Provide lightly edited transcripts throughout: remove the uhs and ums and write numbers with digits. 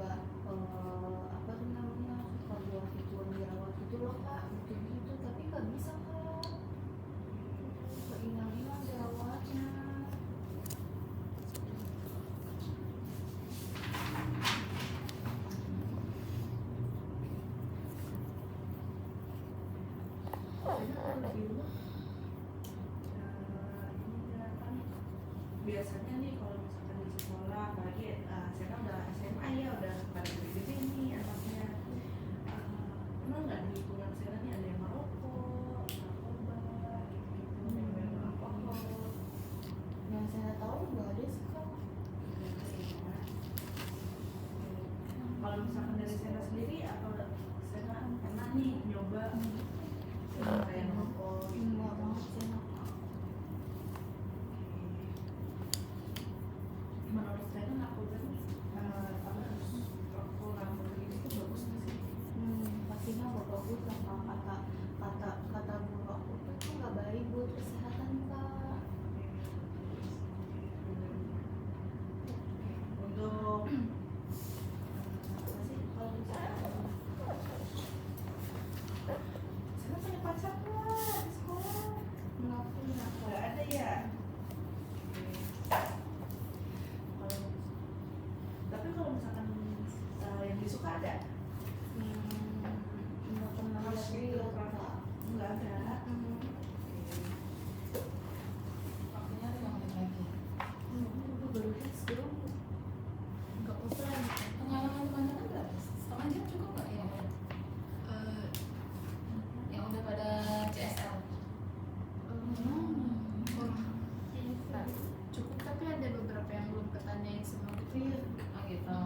juga apa tuh namanya suka buat gituan dirawat gitu loh kak, gitu tapi nggak bisa kak, kehilang-hilang dirawatnya. Biasanya nih kalau misalkan di sekolah, apalagi saya kan udah SMA ya, udah pada gede-gede nih anaknya. Emang nggak di lingkungan saya nih ada yang merokok, narkoba, gitu, minum alkohol? Yang saya tahu nggak ada sih kak. Kalau misalkan dari saya sendiri, atau saya pernah nih nyoba kayak merokok gitu. Enggak banget sih kak. Menurut saya kan narkoba nih rokok narkoba itu bagus nggak sih? Pastinya nggak bagus lah kak, kata bu aku tuh nggak baik buat kesehatan kak. Untuk apa sih kalau misalkan saya punya pacar nggak di sekolah? Nggak punya Nggak kak. ada ya. Tapi kalau misalkan yang disuka ada? Nggak pernah Harus lihat gitu, kak. nggak ada. Waktunya 5 menit lagi. Aku baru tes dong. Nggak usah. Pengalaman teman-teman berapa? Setengah jam cukup nggak ya? Yang udah pada CSL. Cukup, tapi ada beberapa yang belum ketanyain semua gitu ya. Oh gitu.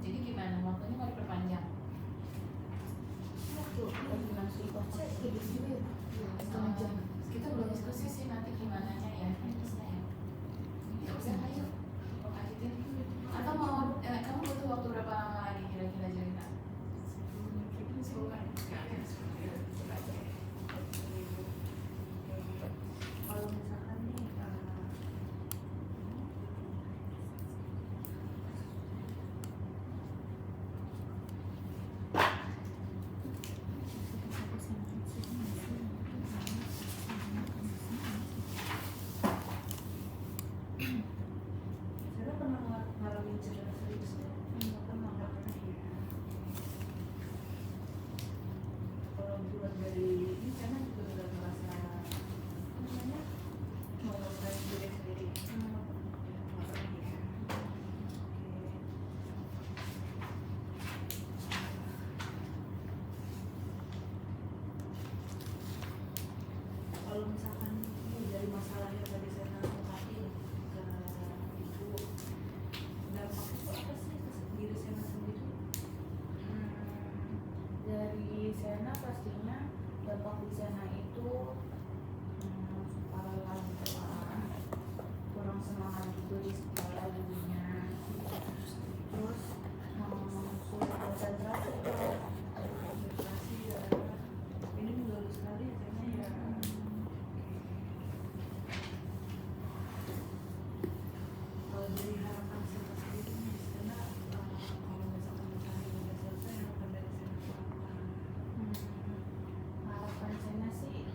Jadi gimana? Waktunya mau diperpanjang? Tuh, lagi nasi kocek kayak gitu juga ya. Setengah jam. Kita belum diskusi sih nanti gimana nya ya. Ya udah ayo. Kok lanjutin? Atau mau kamu butuh waktu berapa lama lagi kira-kira cerita? Kalau misalkan nih saya pernah ngalamin cedera serius ya? Nggak pernah kak. Kalau buat dari ini karena juga udah merasa apa namanya mau ngerasain sendiri. Nggak pernah ya. Kalau misalkan ini dari masalah yang tadi saya ungkapin ke ibu, dampak itu apa sih ke diri saya sendiri? Dari Sena pastinya dampak di Sena itu kepala gitu kan, kurang semangat juga di sekolah jadinya, terus sulit konsentrasi kak. Konsentrasi ya, ini mengganggu sekali katanya ya. Kalau dari harapan saya sendiri nih, karena kalau misalkan misalnya udah selesai, harapan dari saya itu apa? Harapan Sena sih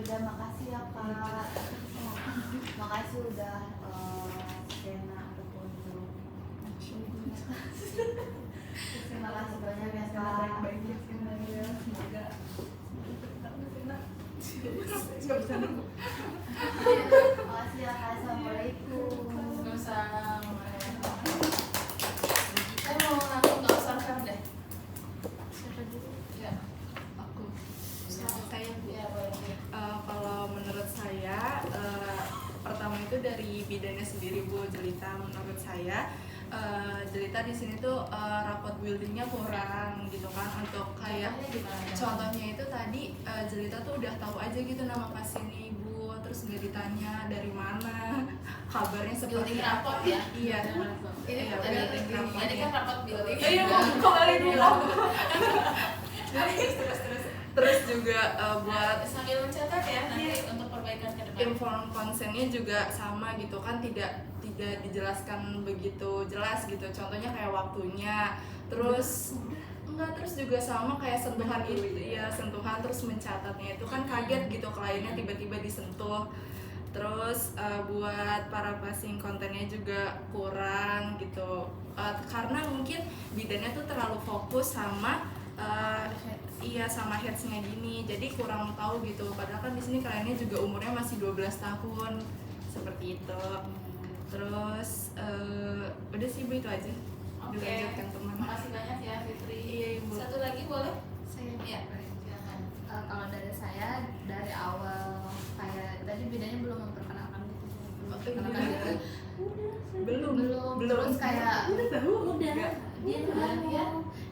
udah, makasih ya Kak. Makasih udah Sena berkunjung. Terima kasih banyak ya Kak. Baik-baik ya Sena ya. Semoga Sena nggak bisa nunggu. Makasih ya Kak. Assalamualaikum. Waalaikumsalam. Kita mau langsung ke observer deh. Siapa dulu? Ya, aku. Saya Bu. Ya, boleh. Kalau menurut saya pertama itu dari bidannya sendiri Bu Jelita. Menurut saya Jelita di sini tuh rapot buildingnya kurang gitu kan, untuk kayak Contohnya gimana? contohnya itu tadi Jelita tuh udah tahu aja gitu nama pasien ibu, terus nggak ditanya dari mana, kabarnya seperti Building rapot ya? Iya. Ini Iya, tadi building rapot. tadi kan rapat building. Iya, mau kembali dulu. Terus juga buat Sambil mencatat ya nanti untuk perbaikan ke depan. inform konsennya juga sama gitu kan, tidak dijelaskan begitu jelas gitu, contohnya kayak waktunya, terus enggak, terus juga sama kayak sentuhan itu ya, sentuhan, terus mencatatnya itu kan kaget gitu kliennya tiba-tiba disentuh. Terus buat para passing kontennya juga kurang gitu, karena mungkin bidannya tuh terlalu fokus sama iya sama headsnya gini, jadi kurang tahu gitu. Padahal kan di sini kliennya juga umurnya masih 12 tahun seperti itu. Terus udah sih Bu, itu aja. Oke. Dilanjutkan teman. Makasih banyak ya Fitri. Iya, Ibu. Satu lagi boleh? Saya Iya, silakan. kalau dari saya dari awal kayak tadi bedanya belum memperkenalkan gitu. Belum memperkenalkan Iya. diri. Belum. Terus kayak udah tahu. udah Enggak. dia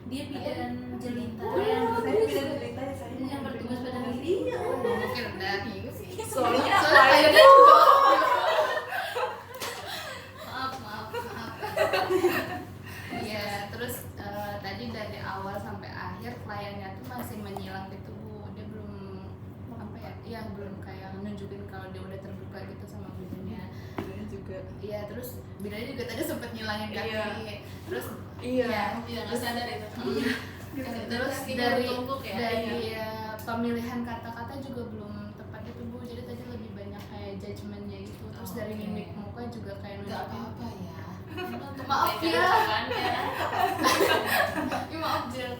dia bidan Jelita Saya bidan Jelita ya, saya. yang bertugas pada hari Iya. oke udah Soalnya soalnya kliennya maaf iya. Terus tadi dari awal sampai akhir kliennya tuh masih menyilang gitu Bu, dia belum apa ya, iya belum kayak nunjukin kalau dia udah terbuka gitu sama bidannya. bidannya juga. Iya, terus bidannya juga tadi sempet nyilangin kaki. Iya. Terus Iya. Iya, nggak sadar itu. terus Kakinya dari bertumpuk ya? dari pemilihan kata-kata juga belum tepat gitu Bu, jadi tadi lebih banyak kayak judgementnya gitu. Terus Oh, dari oke. mimik muka juga kayak Nggak nunjukin apa-apa ya. Untuk Maaf perbaikan ya. kedepannya. ya maaf Jel.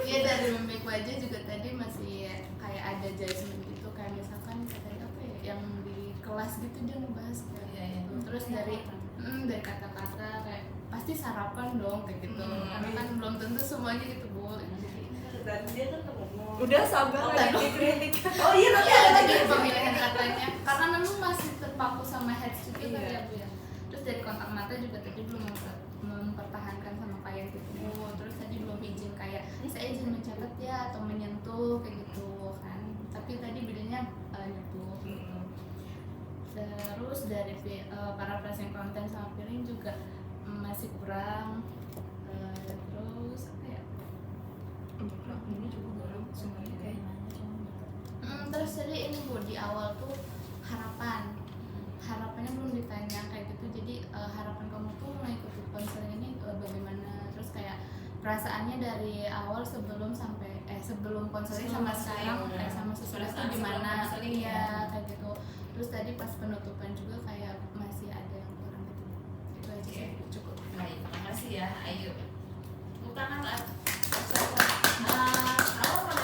Iya, dari mimik wajah juga tadi masih kayak ada judgement gitu, kayak misalkan katanya apa ya yang di kelas gitu dia ngebahas kayak Iya, iya. terus dari kata-kata kayak pasti sarapan dong kayak gitu, karena kan belum tentu semuanya gitu Bu. Dan dia kan ngomong. Udah sabar Oh, lagi belum. dikritik. Oh iya, nanti Iya, ada lagi lagi pemilihan katanya karena memang masih terpaku sama heads juga Iya. kan ya Bu ya. Terus dari kontak mata juga tadi belum mempertahankan sama klien gitu Bu. Terus tadi belum izin kayak saya izin mencatat ya atau menyentuh kayak gitu kan, tapi tadi bedanya nyentuh gitu. Terus dari para pasien konten sama feeling juga masih kurang. Terus apa ya, Ini juga belum semuanya kayaknya. terus tadi ini Bu, di awal tuh harapannya belum ditanya kayak gitu. Jadi harapan kamu tuh mengikuti konseling ini bagaimana, terus kayak perasaannya dari awal sebelum konseling sama sekarang sama sesudah itu Perasaan gimana, sebelum konseling iya ya. kayak gitu. Terus tadi pas penutupan juga kayak masih ada yang kurang gitu. Itu aja Oke. sih, cukup. Baik, makasih ya. Ayo. Bukan anak. Observer. Awal mau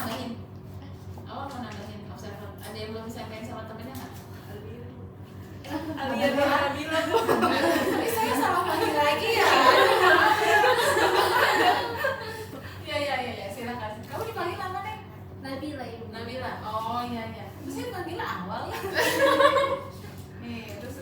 nambahin. Observer. Ada yang belum disampaikan sama temennya nggak? Alia Nabila Bu. Tapi saya salah panggil lagi ya. Iya. Silakan. Kamu dipanggil apa nih? Nabila Ibu. Nabila. Oh iya. Saya panggil awal ya. Nih, terus.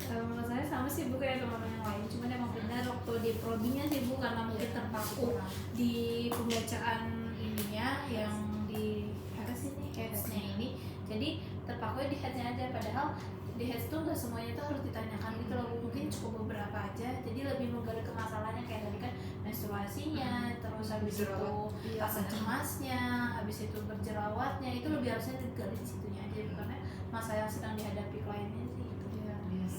Menurut saya sama sih Bu kayak teman-teman yang lain, cuman emang benar waktu di prodinya sih Bu, karena mungkin terpaku di pembacaan ininya yang di apa sih nih headsnya ini, jadi terpaku di headsnya aja, padahal di heads tuh nggak semuanya tuh harus ditanyakan gitu loh, mungkin cukup beberapa aja, jadi lebih menggali ke masalahnya kayak tadi kan menstruasinya, terus habis itu rasa cemasnya, habis itu berjerawatnya, itu lebih harusnya digali di situnya aja, karena masalah yang sedang dihadapi kliennya sih itu. Yes.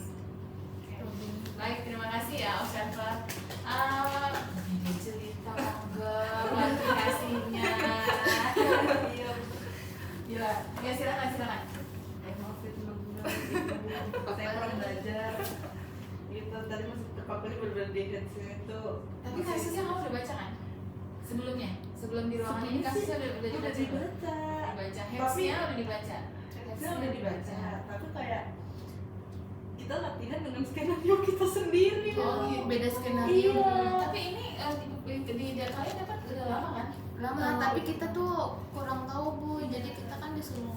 Baik, terima kasih ya observer. Ini cerita monggo klarifikasinya. Gila. Ya silakan. Maaf itu teman-teman, saya kurang belajar. Gitu tadi masih terpaku ini benar-benar di headset itu. Tapi kasusnya kamu udah baca kan? Sebelumnya, sebelum di ruangan ini kasusnya udah udah dibaca. dibaca. Dibaca. Tapi Hapsnya udah dibaca. itu udah dibaca, tapi kayak kita latihan dengan skenario kita sendiri. Oh, Oh, beda skenario. Iya. Tapi ini di kalian dapat udah lama kan? Lama, tapi kita tuh kurang tahu Bu. Jadi kita kan disuruh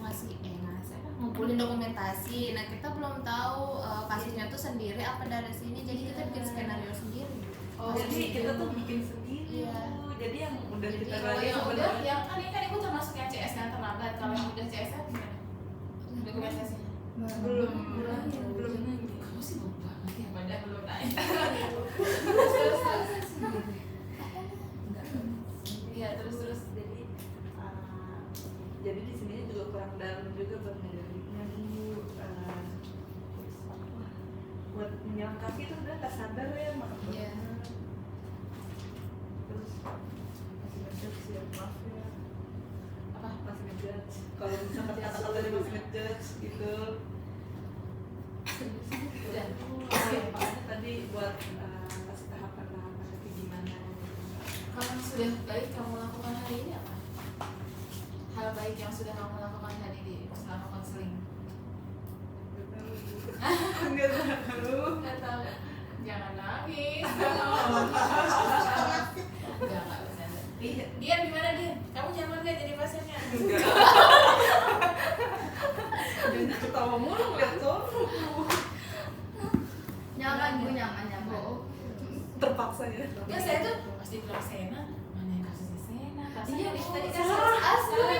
ngumpulin dokumentasi. Nah kita belum tahu kasusnya tuh sendiri apa dari sini. Jadi kita bikin skenario sendiri. Oh, Jadi kita tuh bikin sendiri. Iya. Jadi yang udah Jadi kita Kalau gali yang udah, sebenarnya yang kan ini kan ibu termasuk yang CS kan terlambat. Kalau yang udah CS kan gimana? Dokumentasinya? belum Kamu sibuk banget ya, padahal belum naik. Iya, terus. Jadi di sini juga kurang dalam juga buat ngejadinya Bu. Buat menjalan kaki tuh udah nggak sadar ya, maaf Iya. banget. Terus masih ngejudge ya, maaf ya. Apa? Masih ngejudge. Kalau misalkan kata-kata dia masih ngejudge gitu. Udah. Makanya tadi buat kasih tahapan-tahapan itu gimana. Kalau yang sudah baik kamu lakukan hari ini apa? Hal baik yang sudah kamu lakukan hari ini selama konseling? Nggak tahu. Nggak tahu. Jangan nangis. Enggak bercanda. Dian gimana Dian? Kamu nyaman gak jadi pasiennya? Enggak. Jangan ketawa mulu lihat sono. Nyaman Bu, nyaman. Oh. Terpaksa ya. Ya saya tuh pasti bilang Sena, mana yang kasusnya Sena? Kasusnya Iya, yang Bu. tadi kasus asli.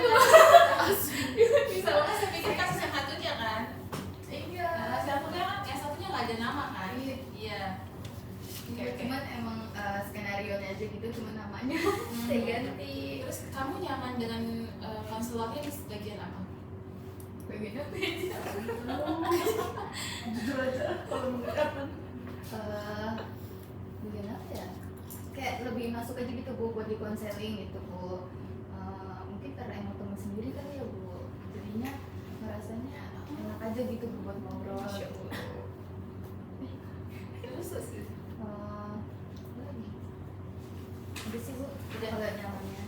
Bisa banget saya pikir kasus yang satunya kan? Iya. Satunya kan, yang satunya nggak ada nama kan? Iya. Iya. Oke, oke. Cuman emang skenario nya aja gitu, cuma namanya saya ganti. Terus kamu nyaman dengan konselornya di bagian apa? Bagian apa ya? Jujur aja kalau mengatakan Bagian apa ya? Kayak lebih masuk aja gitu Bu buat di konseling gitu Bu. Mungkin karena emang temen sendiri kali ya Bu. Jadinya ngerasanya enak aja gitu Bu buat ngobrol. Masya Gitu. Terus Apa lagi? Udah sih Bu, Udah. kalau nyamannya.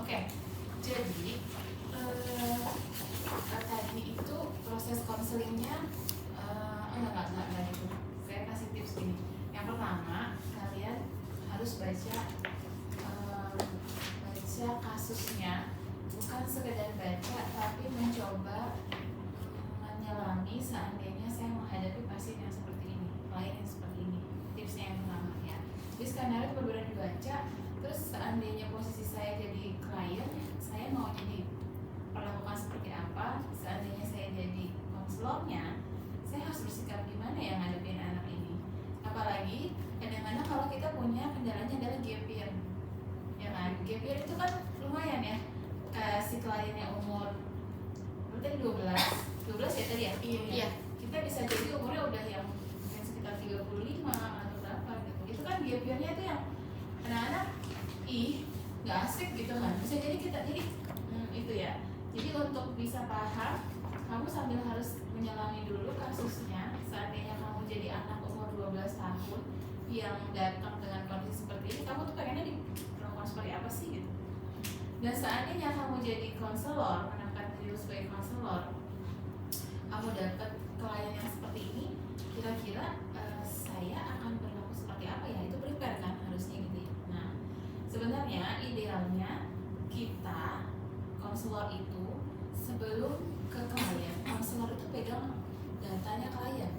oke. Jadi tadi itu proses konselingnya enggak gitu. Saya kasih tips gini. Yang pertama, kalian harus baca kasusnya, bukan sekedar baca tapi mencoba menyelami seandainya saya menghadapi pasien yang seperti ini, klien yang seperti ini. Tipsnya yang pertama ya. Jadi skenario benar-benar dibaca, terus seandainya posisi saya jadi klien, saya mau jadi perlakukan seperti apa, seandainya saya jadi konselornya, saya harus bersikap gimana ya ngadepin anak ini. Apalagi kadang-kadang kalau kita punya kendalanya adalah gap year, ya kan? Gap year itu kan lumayan ya. Si kliennya umur berarti 12 ya tadi ya? Iya. Kita bisa jadi umurnya udah yang mungkin sekitar 35 atau berapa gitu. Itu kan gap year-nya itu yang anak-anak nggak asik gitu kan. Bisa jadi kita itu ya. Jadi untuk bisa paham, kamu sambil harus menyelami dulu kasusnya. Seandainya kamu jadi anak umur 12 tahun yang datang dengan kondisi seperti ini, kamu tuh pengennya diperlakukan seperti apa sih gitu. Dan seandainya kamu jadi konselor, menempatkan diri sebagai konselor, kamu dapat klien yang seperti ini, kira-kira saya akan berlaku seperti apa ya? Itu prepare kan harusnya gitu ya. Nah, sebenarnya idealnya kita konselor itu sebelum ke klien, konselor itu pegang datanya klien,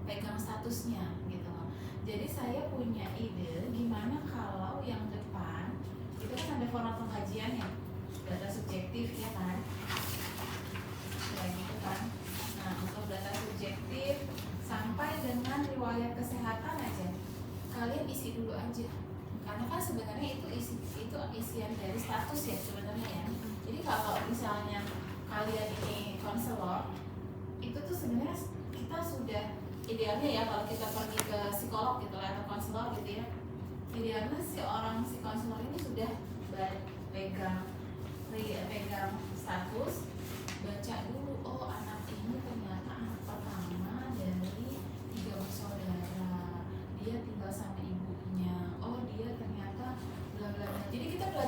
pegang statusnya gitu loh. Jadi saya punya ide gimana kalau yang depan itu kan ada format pengkajian ya, data subjektif ya kan, kayak gitu kan. Nah untuk data subjektif sampai dengan riwayat kesehatan aja, kalian isi dulu aja, karena kan sebenarnya itu isian dari status ya sebenarnya ya. Jadi kalau misalnya kalian ini konselor, itu tuh sebenarnya kita sudah idealnya ya kalau kita pergi ke psikolog gitu atau konselor gitu ya, idealnya si konselor ini sudah pegang status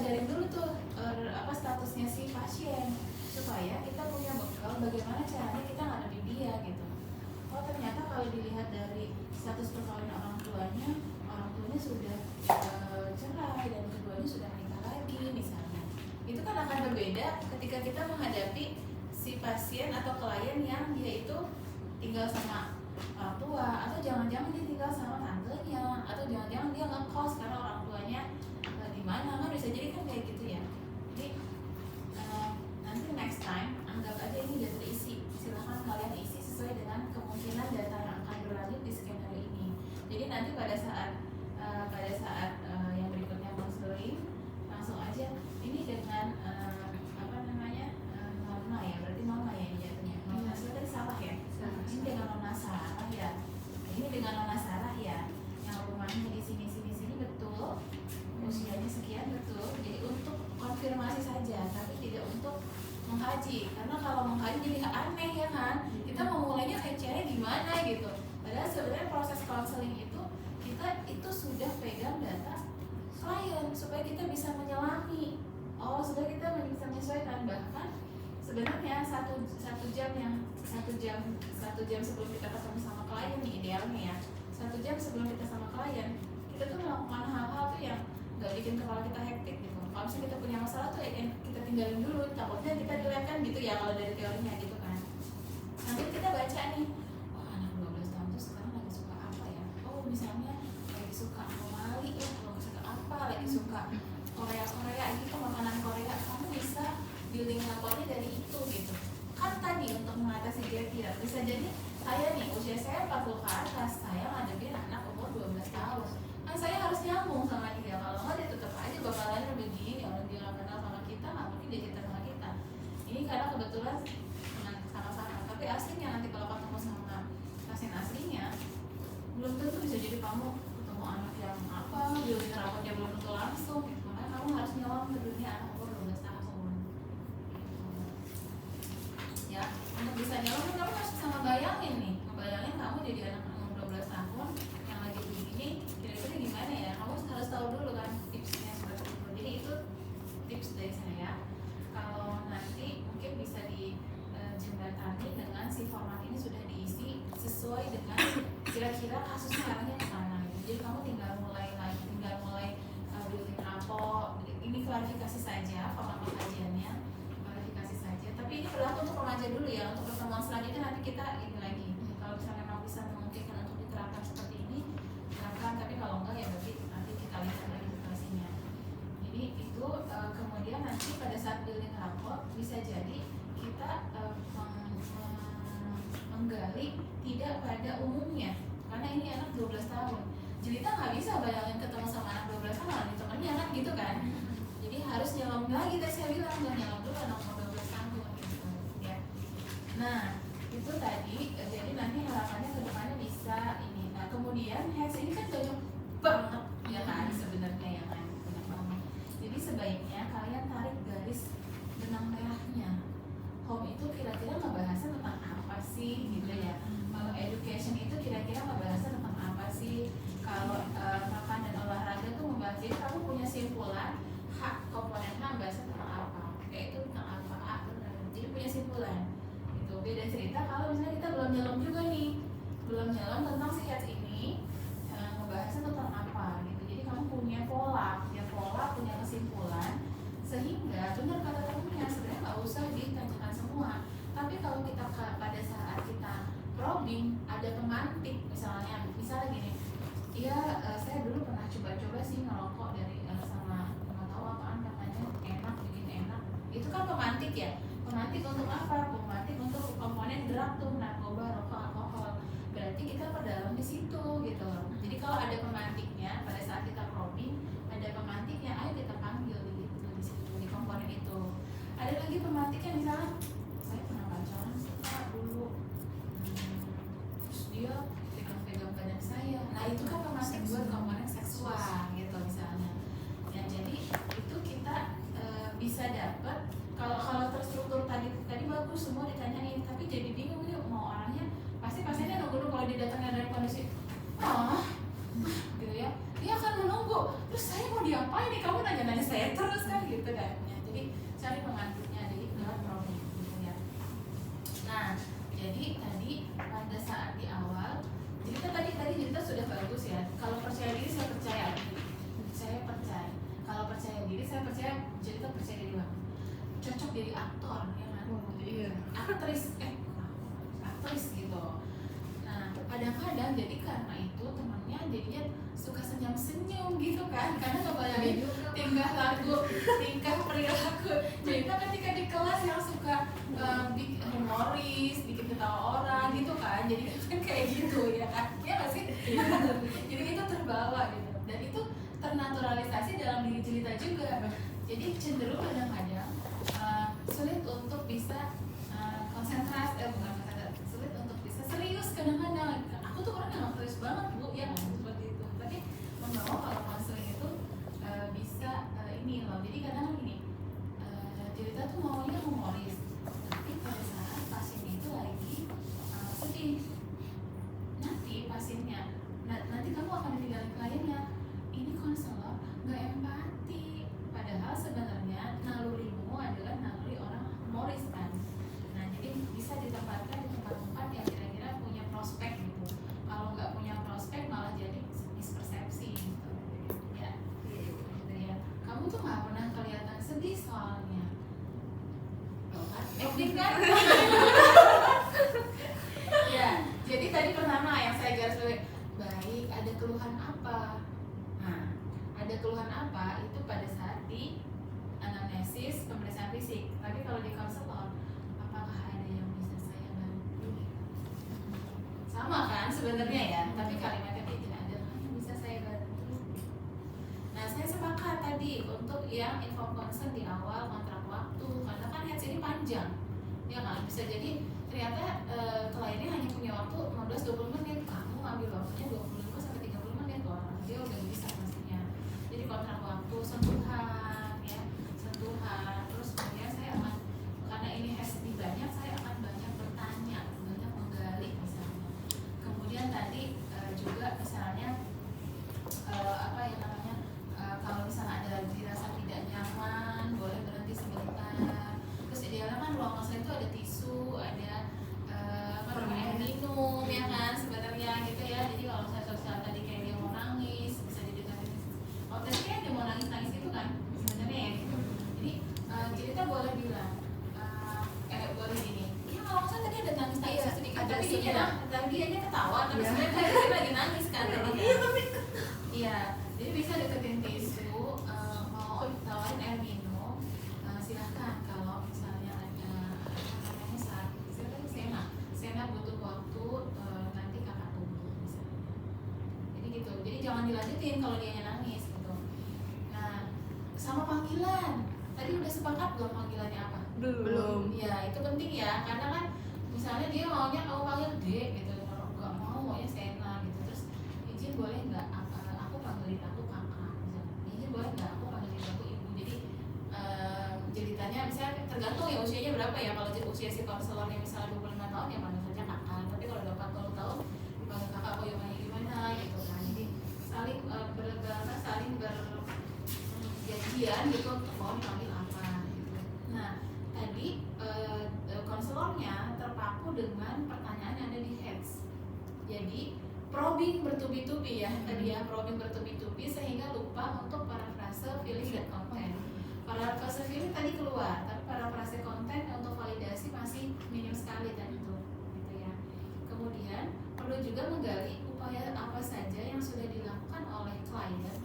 pelajarin dulu tuh apa statusnya si pasien supaya kita punya bekal bagaimana caranya kita ngadepin dia gitu. Oh ternyata kalau dilihat dari status perkawinan orang tuanya sudah cerai dan keduanya sudah menikah lagi misalnya, itu kan akan berbeda ketika kita menghadapi si pasien atau klien yang dia itu tinggal sama orang tua, atau jangan-jangan dia tinggal sama tantenya, atau jangan-jangan dia ngekos karena orang tuanya di mana, kan bisa jadi kan kayak gitu ya. Jadi nanti next time anggap aja ini udah terisi, silahkan kalian isi sesuai dengan kemungkinan data yang akan berlanjut di skenario ini. Jadi nanti pada saat yang berikutnya konseling langsung aja ini dengan norma ya, berarti norma ya ini jatuhnya. Norma tadi salah ya. Ini dengan Nona Sarah ya. Ini dengan Nona Sarah ya. Yang rumahnya di sini betul. Usianya sekian betul. Jadi untuk konfirmasi saja, tapi tidak untuk mengkaji. Karena kalau mengkaji jadi aneh ya kan. Kita mau mulainya kayak cara gimana gitu. Padahal sebenarnya proses konseling itu kita itu sudah pegang data klien supaya kita bisa menyelami. Oh, sudah kita bisa menyesuaikan. Bahkan sebenarnya satu jam sebelum kita ketemu sama klien nih idealnya ya. 1 jam sebelum kita sama klien, kita tuh melakukan hal-hal tuh yang nggak bikin kepala kita hektik gitu. Kalau misalnya kita punya masalah tuh ya kita tinggalin dulu, takutnya kita dilihatkan gitu ya kalau dari teorinya gitu kan. Nanti kita baca nih, oh anak 12 tahun tuh sekarang lagi suka apa ya? Oh misalnya lagi suka Somali ya, kalau suka apa, lagi suka Korea gitu, makanan Korea, kamu bisa building lapornya dari itu gitu. Kan tadi untuk mengatasi kira-kira bisa jadi saya nih usia saya 40 ke atas, saya ngadepin anak umur 12 tahun, kan saya harus nyambung sama dia. Kalau nggak dia tetap aja bakalan begini, orang dia nggak kenal sama kita, nggak mungkin dia cerita sama kita. Ini karena kebetulan sama-sama, tapi aslinya nanti kalau ketemu sama pasien aslinya belum tentu bisa jadi kamu ketemu anak yang apa, building rapotnya belum tentu langsung gitu. Makanya kamu harus nyelam ke dunia anak umur 12 tahun ya. Untuk bisa nyelam kamu harus bisa ngebayangin kamu jadi anak umur 12 tahun yang lagi begini, kira-kira gimana ya. Kamu harus tahu dulu kan tipsnya seperti itu. Jadi itu tips dari saya. Kalau nanti mungkin bisa dijembatani dengan si format ini sudah diisi sesuai dengan kira-kira kasusnya arahnya ke sana gitu. Jadi kamu tinggal mulai building rapor. Ini klarifikasi saja, format kajiannya klarifikasi saja. Tapi ini berlaku untuk remaja dulu ya. Untuk pertemuan selanjutnya nanti kita ini lagi. Kalau misalnya memang bisa memungkinkan untuk diterapkan seperti ini, terapkan. Tapi kalau enggak ya berarti nanti kita lihat lagi situasinya. Jadi itu kemudian nanti pada saat building rapor bisa jadi kita menggali tidak pada umumnya. Karena ini anak 12 tahun. Jadi kita nggak bisa bayangin ketemu sama anak 12 tahun lalu temennya kan gitu kan. Jadi harus nyelam lagi, tadi saya bilang nggak nyelam dulu anak umur 12 tahun gitu ya. Nah itu tadi, jadi nanti harapannya ke depannya bisa ini. Nah kemudian HES ini kan banyak banget ya kan sebenarnya ya kan, banyak banget. Jadi sebaiknya kalian tarik garis benang merahnya. Home itu kira-kira ngebahasnya tentang apa sih gitu ya. Kalau education itu kira-kira ngebahasnya tentang apa sih. Kalau makan dan olahraga tuh membahas, jadi kamu punya simpulan hak komponen H membahasnya tentang apa, kayak itu tentang apa, jadi punya simpulan. Itu beda cerita kalau misalnya kita belum nyelam juga nih, belum nyelam tentang si HES ini ngebahasnya tentang apa gitu. Jadi kamu punya pola, punya kesimpulan, sehingga benar kata temennya sebenarnya nggak usah ditanyakan semua. Tapi kalau kita pada saat kita probing ada pemantik misalnya gini, iya saya dulu pernah coba-coba sih ngerokok dari sama nggak tahu apaan katanya enak, bikin enak. Itu kan pemantik ya. Pemantik untuk apa? Pemantik untuk komponen drug tuh, narkoba, rokok, alkohol. Berarti kita perdalam di situ gitu. Jadi kalau ada pemantiknya pada saat kita probing, ada pemantiknya, ayo kita panggil gitu di situ di komponen itu. Ada lagi pemantiknya misalnya, saya pernah pacaran sih Kak dulu. Terus dia pegang badan saya. Nah itu kan pemantik buat komponen seksual gitu misalnya. Ya jadi itu kita bisa dapat. Kalau terstruktur tadi bagus semua ditanyain, tapi jadi bingung nih mau orangnya pasti pasiennya nunggu kalau dia datangnya dari kondisi gitu ya, dia akan menunggu. Terus saya mau diapain nih, kamu nanya saya terus kan gitu kan ya. Jadi cari penggantinya, jadi lewat probing gitu ya. Nah jadi tadi pada saat di awal cerita tadi cerita sudah bagus ya. Kalau percaya diri saya percaya, kalau percaya diri saya percaya, cerita percaya diri banget, cocok jadi aktor ya kan. Iya. aktris gitu. Nah kadang-kadang jadi karena itu temennya jadinya suka senyum gitu kan, karena ngebayangin tingkah perilaku cerita ketika di kelas yang suka humoris, bikin ketawa orang gitu kan, jadi kan kayak gitu ya kan, ya nggak sih? Jadi itu terbawa gitu, dan itu ternaturalisasi dalam diri cerita juga. Jadi cenderung kadang-kadang sulit untuk bisa sulit untuk bisa serius kadang-kadang. Aku tuh orang yang serius banget bu, ya seperti itu. Tapi membawa kalau konseling itu bisa ini loh. Jadi kadang gini, cerita tuh maunya humoris, tapi pada saat pasien itu lagi sedih, nanti pasiennya, nanti kamu akan ditinggalin kliennya. Ini konselor nggak empati, padahal sebenarnya nalurimu adalah naluri orang humoris kan. Nah jadi bisa ditempatkan di tempat-tempat yang kira-kira punya prospek gitu. Kalau nggak punya prospek malah jadi mispersepsi gitu ya. Gitu ya. Kamu tuh nggak pernah kelihatan sedih soalnya. Acting kan? Ya, jadi tadi pertama yang saya garis baik, ada keluhan apa? Nah, ada keluhan apa itu pada saat di anamnesis pemeriksaan fisik. Tapi kalau di konselor, apakah ada yang bisa saya bantu? Sama kan sebenarnya ya, tapi kalimatnya tidak ada yang bisa saya bantu. Nah, saya sepakat tadi untuk yang info concern di awal kontrak waktu, karena kan heads ini panjang, ya kan? Bisa jadi ternyata kliennya hanya punya waktu 15-20 menit, kamu ambil waktunya 25 sampai 30 menit, wah dia udah bisa pastinya. Jadi kontrak waktu, sentuhan, ya, sentuhan. Terus kemudian saya akan, karena ini hashtag banyak, saya akan banyak bertanya, banyak menggali misalnya. Kemudian tadi juga misalnya apa ya namanya, kalau misalnya ada dirasa tidak nyaman, boleh berhenti sebentar. Terus idealnya kan ruang konseling itu ada tisu, ada air minum ya kan sebenarnya gitu ya. Jadi kalau saya sosial tadi kayak dia mau nangis, bisa didengarin. Oh tadi kan dia mau nangis itu kan sebenarnya ya gitu. Jadi cerita boleh bilang boleh gini, ya kalau saya tadi ada nangis sedikit, tapi dia aja ketawa, tapi sebenarnya dia lagi nangis kan tadi. Iya, jadi bisa deketin tisu, mau tawarin air minum, silahkan. Kalau misalnya ada namanya saat silakan Sena butuh waktu, nanti kakak tunggu misalnya. Jadi gitu, jadi jangan dilanjutin kalau dia nangis gitu. Nah, sama panggilan, tadi udah sepakat belum panggilannya apa? Belum. Ya itu penting ya, karena kan misalnya dia maunya kamu panggil Dek gitu, kalau nggak mau maunya Sena gitu. Terus izin boleh nggak aku panggilin aku kakak misalnya, izin boleh nggak aku panggilin aku ibu. Jadi ceritanya misalnya tergantung ya usianya berapa ya. Kalau usia si konselornya misalnya 25 tahun ya panggil saja kakak, tapi kalau udah 40 tahun dipanggil kakak aku yang gimana gitu kan. Jadi saling saling berjanjian gitu untuk mau dipanggil apa gitu. Nah tadi konselornya terpaku dengan pertanyaan yang ada di heads. Jadi probing bertubi-tubi ya tadi ya, probing bertubi-tubi sehingga lupa untuk parafrase, feeling, dan konten. Parafrase feeling tadi keluar, tapi parafrase konten untuk validasi masih minim sekali tadi itu, gitu ya. Kemudian perlu juga menggali upaya apa saja yang sudah dilakukan oleh klien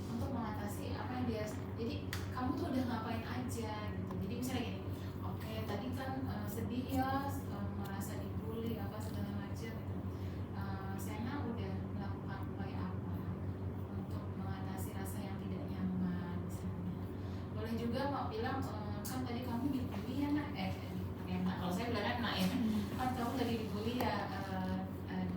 untuk mengatasi apa yang dia. Jadi kamu tuh udah ngapain aja gitu. Jadi misalnya gini, oke tadi kan sedih ya, merasa dibully apa segala macam gitu. Sena udah melakukan upaya apa untuk mengatasi rasa yang tidak nyaman misalnya. Boleh juga mau bilang kan tadi kamu dibully ya nak, kalau saya bilangnya nak ya, kan kamu tadi dibully ya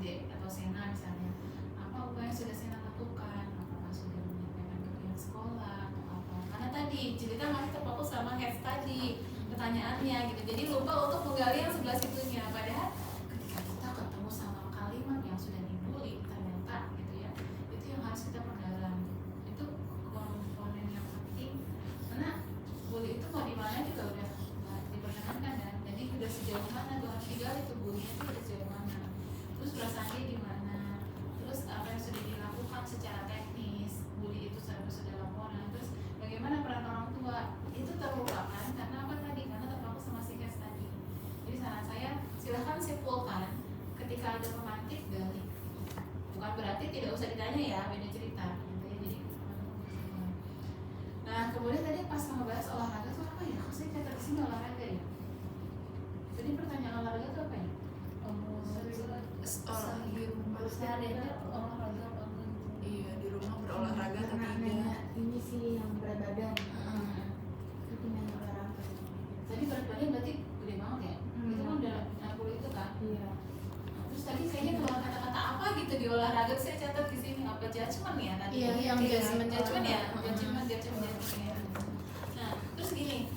Dek atau Sena misalnya. Apa upaya yang sudah Sena lakukan? Apakah sudah menyampaikan ke pihak sekolah atau apa? Karena tadi cerita masih terfokus sama heads tadi pertanyaannya gitu. Jadi lupa untuk menggali yang sebelah situnya. Padahal ketika kita ketemu sama kalimat yang sudah dibully ternyata gitu ya, itu yang harus kita perdalam. Itu komponen yang pas ngebahas olahraga tuh apa ya? Kok saya catat di sini olahraga ya? Tadi pertanyaan olahraga tuh apa ya? Orang di rumah Sehari-hari olahraga apa enggak? iya di rumah berolahraga atau Karena tidak. nanya ini sih yang berat badan. Itu nanya olahraga. Tadi berat badan berarti gede banget ya? Itu kan udah 60 itu kan? Iya. Terus tadi kayaknya keluar kata-kata apa gitu di olahraga tuh saya catat di sini, apa judgement ya tadi? Iya, yang judgement ya, judgement. Nah, terus gini,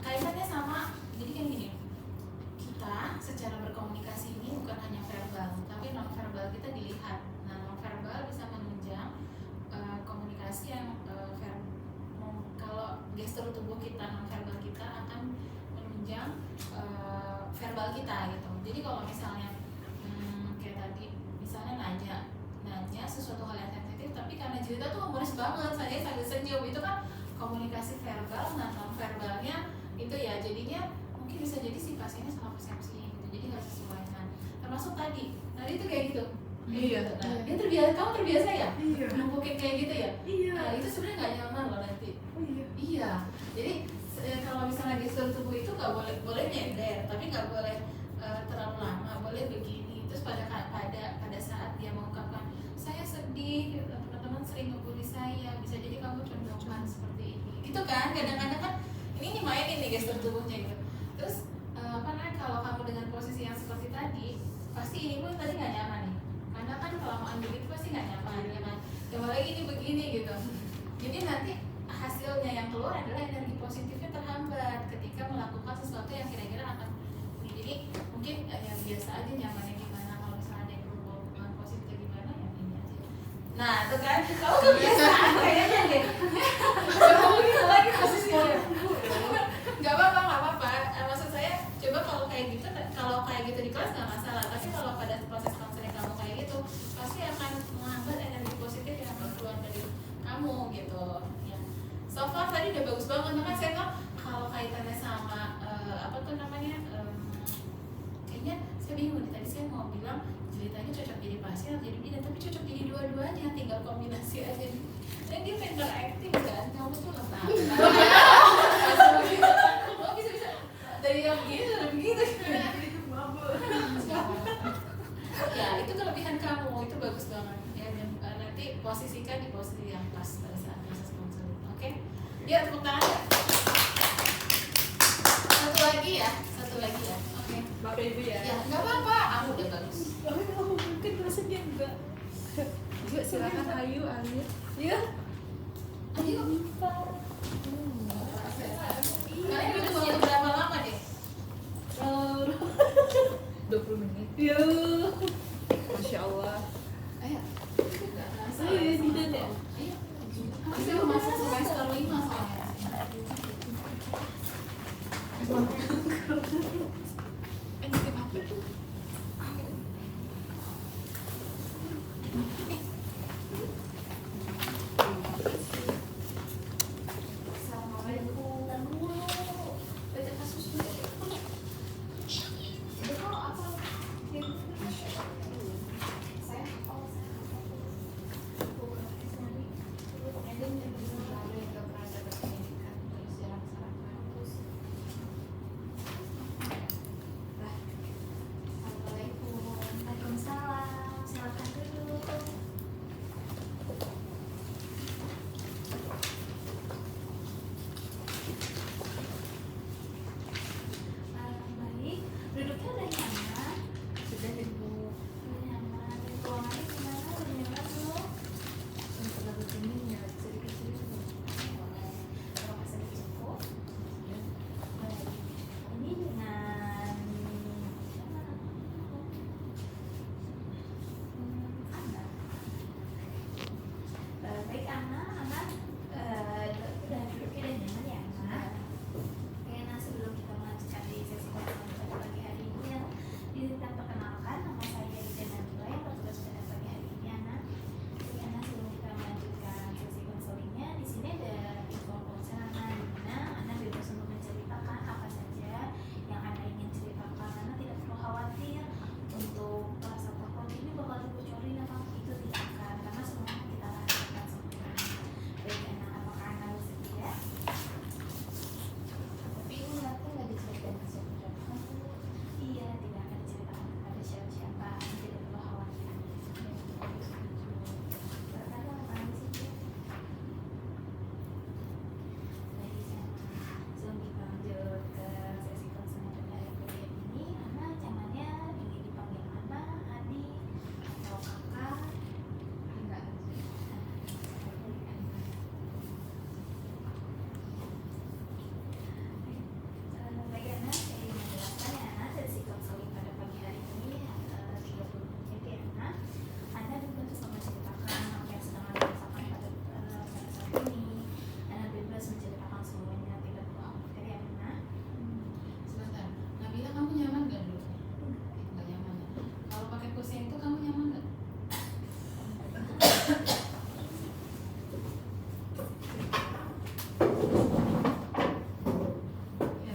kaitannya sama, jadi kan gini, kita secara berkomunikasi ini bukan hanya verbal, tapi non verbal kita dilihat. Nah, non verbal bisa menunjang komunikasi yang kalau gestur tubuh kita, non verbal kita akan menunjang verbal kita gitu. Jadi kalau misalnya kayak tadi misalnya nanya sesuatu hal yang sensitif, tapi karena cerita tuh humoris banget, saya sambil senyum, itu kan komunikasi verbal. Nah, non verbalnya itu ya jadinya mungkin bisa jadi si pasiennya salah persepsi gitu, jadi harus sesuaikan. Termasuk tadi itu kayak gitu. Iya. Nah, dia terbiasa, kamu terbiasa ya? Iya. Numpukin kayak gitu ya? Iya. Nah, itu sebenarnya nggak nyaman loh nanti. Oh iya. Iya, jadi kalau misalnya gestur tubuh itu nggak boleh nyender, tapi nggak boleh terlalu lama, boleh begini. Terus pada saat dia mengungkapkan saya sedih, teman-teman sering ngebully saya, bisa jadi kamu contohkan seperti ini. Gitu kan? Kadang-kadang kan ini main ini gestur tubuhnya gitu. Terus kalau kamu dengan posisi yang seperti tadi, pasti ini pun tadi nggak nyaman nih. Karena kan kelamaan begitu pasti nggak nyaman, ya kan? Coba lagi ini begini gitu. Jadi nanti hasilnya yang keluar adalah energi positifnya terhambat ketika melakukan sesuatu yang kira-kira akan jadi mungkin ya biasa aja nyamannya gimana, kalau misalnya ada yang berhubungan positif gimana ya ini aja. Nah itu kan kamu kebiasaan kayaknya deh. Coba begini lagi posisinya. Nggak apa-apa. Maksud saya coba kalau kayak gitu di kelas nggak masalah, tapi kalau pada proses konseling kamu kayak gitu pasti akan menghambat energi positif yang akan keluar dari kamu gitu ya. So far tadi udah bagus banget, makanya saya bilang kalau kaitannya sama kayaknya saya bingung nih, tadi saya mau bilang ceritanya cocok jadi pasien atau jadi bidan, tapi cocok jadi dua-duanya, tinggal kombinasi aja. Dan dia pinter acting kan, kamu tuh nggak tahu. Oh bisa dari yang begini sampai begitu. Ya itu kelebihan kamu, itu bagus banget ya, dan nanti posisikan di posisi yang pas pada saat proses konseling. Oke? Ya tepuk tangan ya. Satu lagi ya. Oke. Bapak Ibu ya. Ya nggak apa-apa, kamu udah bagus. Tapi kalau mungkin rasanya enggak. Juga silakan Ayu, Alir. Ya. Ayo. Kalian butuh waktu berapa lama deh? 20 menit. Ya. Masya Allah. Ayo. Ayo ya bidan ya. Ayo. Kita mau masuk semester 5 soalnya. Assalamualaikum. Baca kasus dulu. Itu apa? Saya Ya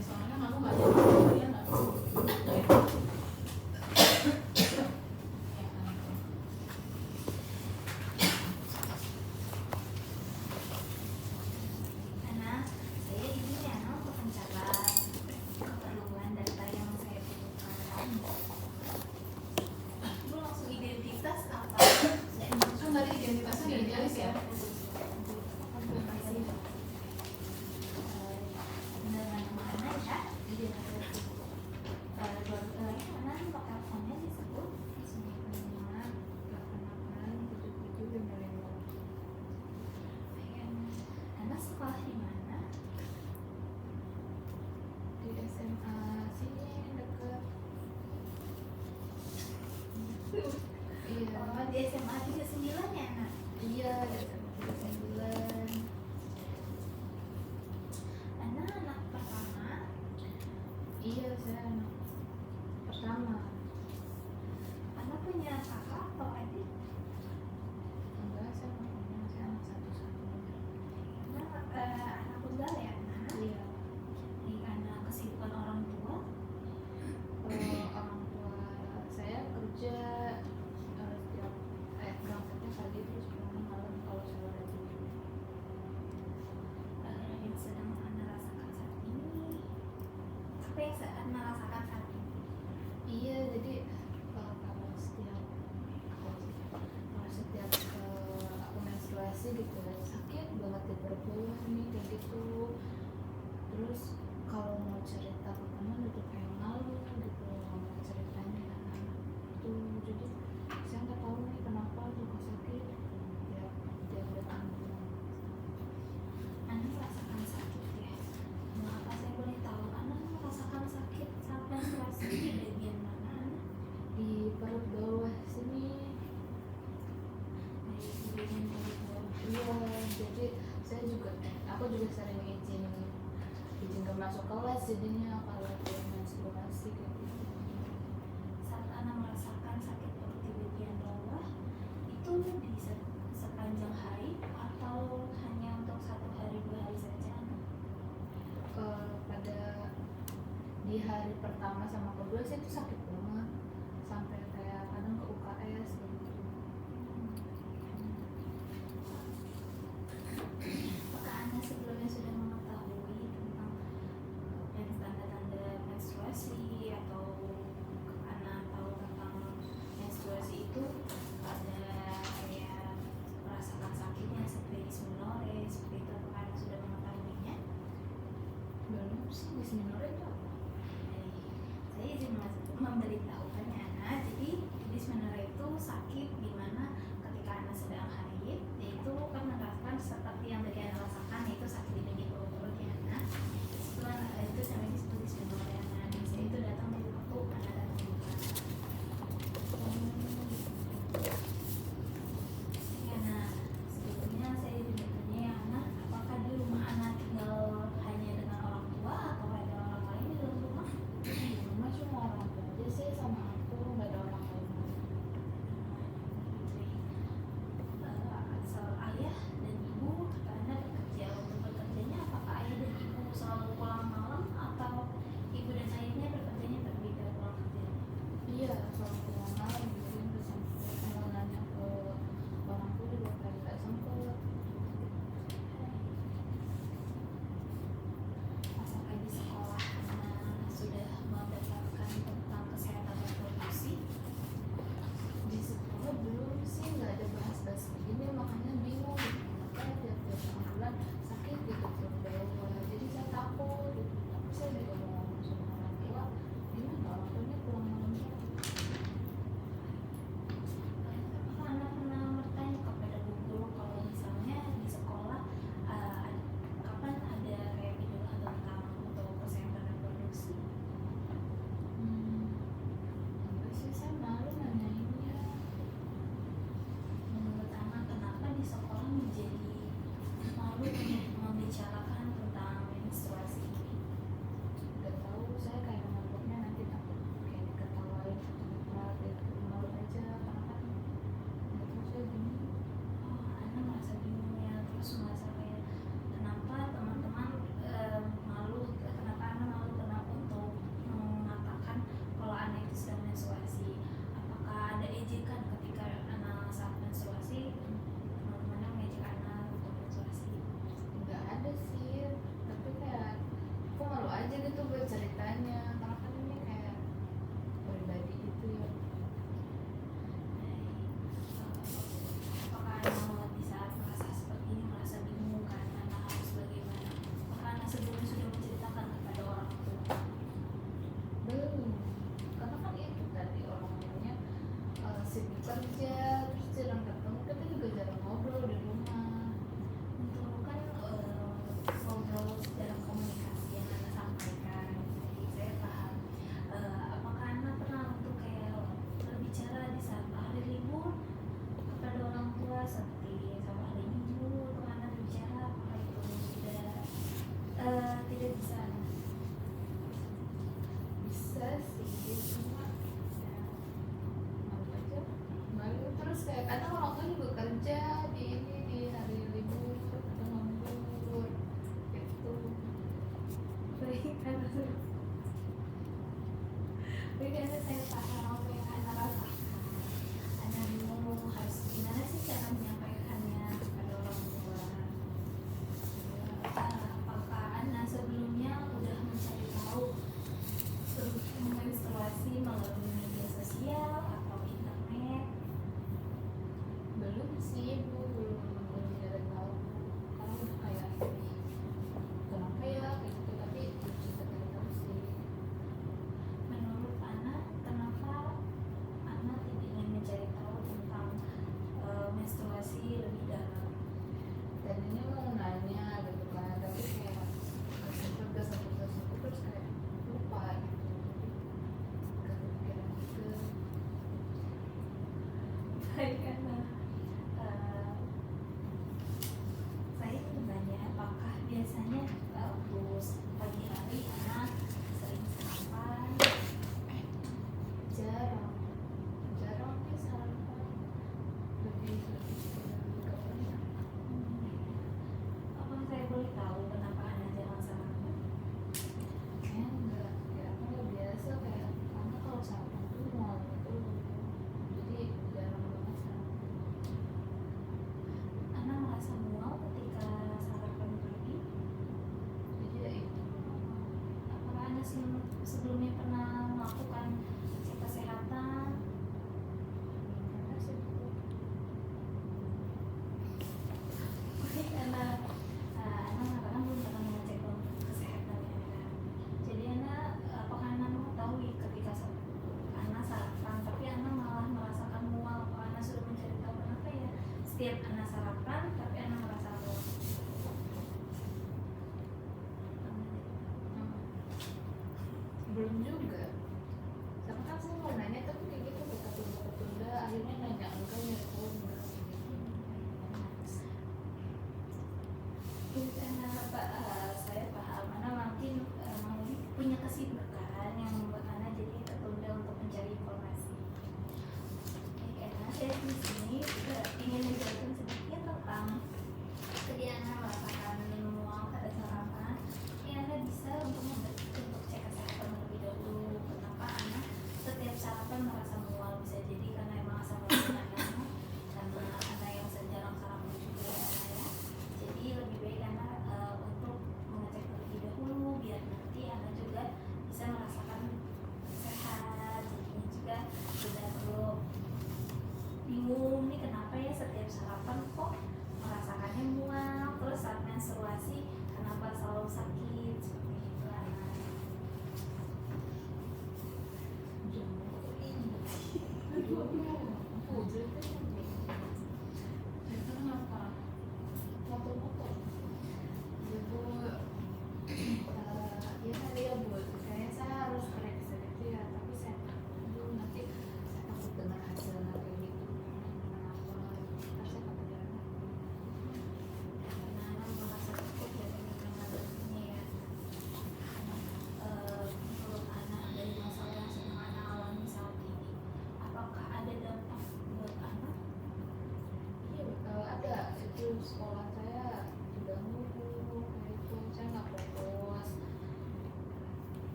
soalnya kamu nggak tahu dia nggak tahu. Ya kan. Karena saya ini ya untuk mencatat keperluan data yang saya butuhkan. Ibu langsung identitas apa? Kan tadi identitasnya idealis ya. Dengan mana ya? Mana nomor teleponnya disebut? 95 Anak sekolah di mana? Di SMA sini deket. Iya. Oh, di SMA 39 ya, Nak? Iya, di SMA 39. Anak pertama. Iya, saya anak pertama. Anak punya kakak atau adik? Enggak, saya nggak punya, saya anak satu-satunya. Anak tunggal ya, Nak? Iya. Karena kesibukan orang tua. Orang tua saya kerja setiap berangkatnya pagi terus pulang malam kalau saya udah tidur. Yang sedang Anda rasakan saat ini. Apa yang Anda rasakan saat ini? Iya, jadi kalau setiap aku menstruasi gitu ya, sakit banget di perut bawah nih kayak gitu. Terus kalau mau cerita ke teman itu kayak malu gitu, nggak mau ceritanya itu. Jadi saya nggak tahu nih kenapa juga sakit tiap datang. Anda merasakan sakit ya? Mengapa saya boleh tahu Anda merasakan sakit saat menstruasi di bagian mana? Di perut bawah sini. Di bagian perut bawah. Iya, jadi aku juga sering izin ke masuk kelas jadinya kalau dia menstruasi kayak gitu. Saat Anda merasakan sakit perut di bagian bawah, itu bisa sepanjang hari atau hanya untuk 1 hari 2 hari saja? Pada di hari pertama sama kedua sih itu sakit banget sampai kayak kadang ke UKS gitu. Apakah Anda sebelumnya sudah mengetahui tentang tanda-tanda menstruasi atau Anda tahu tentang menstruasi itu ada kayak merasakan sakitnya seperti dysmenorrhea seperti itu, apakah Anda sudah mengetahuinya? Belum sih dysmenorrhea itu apa? Saya izin memberitahukannya Ana. Jadi dysmenorrhea itu sakit di mana ketika Anda sedang haid, yaitu kan merasakan seperti yang tadi Anda rasakan, yaitu sakit di bagian perut ya Ana. Itu namanya disebut dysmenorrhea. Nah, biasanya itu datang dari waktu Anda datang bulan. Karena sebelumnya saya izin bertanya ya Ana, apakah di rumah Ana tinggal hanya dengan orang tua atau ada orang lain di dalam rumah? Cuma orang tua aja sih sama Tapi karena saya paham apa yang Ana rasakan, Ana bingung harus gimana sih cara menyampaikannya kepada orang tua. Apakah Ana sebelumnya udah mencari tahu menstruasi melalui media sosial atau internet? Belum sih bu, belum ada tahu. Kalau udah kayak kenapa ya kayak gitu, tapi belum juga cari tahu sih. Menurut Ana, kenapa Ana tidak ingin mencari tahu tentang menstruasi lebih dalam? Tadinya mau nanya gitu kan, tapi kayak gak sempet terus kayak lupa gitu. Gak kepikiran gitu. Baik, karena saya ingin tanya, apakah biasanya terus pagi hari anak sering sarapan? Jarang sih sarapan, lebih ke banyak. Apa saya boleh tahu kenapa anak jarang sarapan? Kayaknya enggak, kayak aku nggak biasa kayak karena kalau sarapan tuh mau gitu, jadi jarang banget sarapan. Anak merasa mual ketika sarapan pagi. Jadi ya itu Apakah Anda sebelumnya pernah melakukan cek kesehatan? karena sih bu. Oke, karena Anda mengatakan belum pernah mengecek kesehatan Anda. Jadi apakah Anda mengetahui ketika Anda sarapan, tapi Anda malah merasakan mual? Apakah Anda sudah mencari tahu kenapa ya? Setiap Anda sarapan, tapi Anda merasa mual. Belum juga, sama kan saya mau nanya tapi kayak gitu ketunda, akhirnya nanya enggak ya oh enggak gitu. Karena saya paham, Anda mungkin punya kesibukan yang membuat Anda jadi tertunda untuk mencari informasi. Karena saya di sini juga ingin menjelaskan sedikit tentang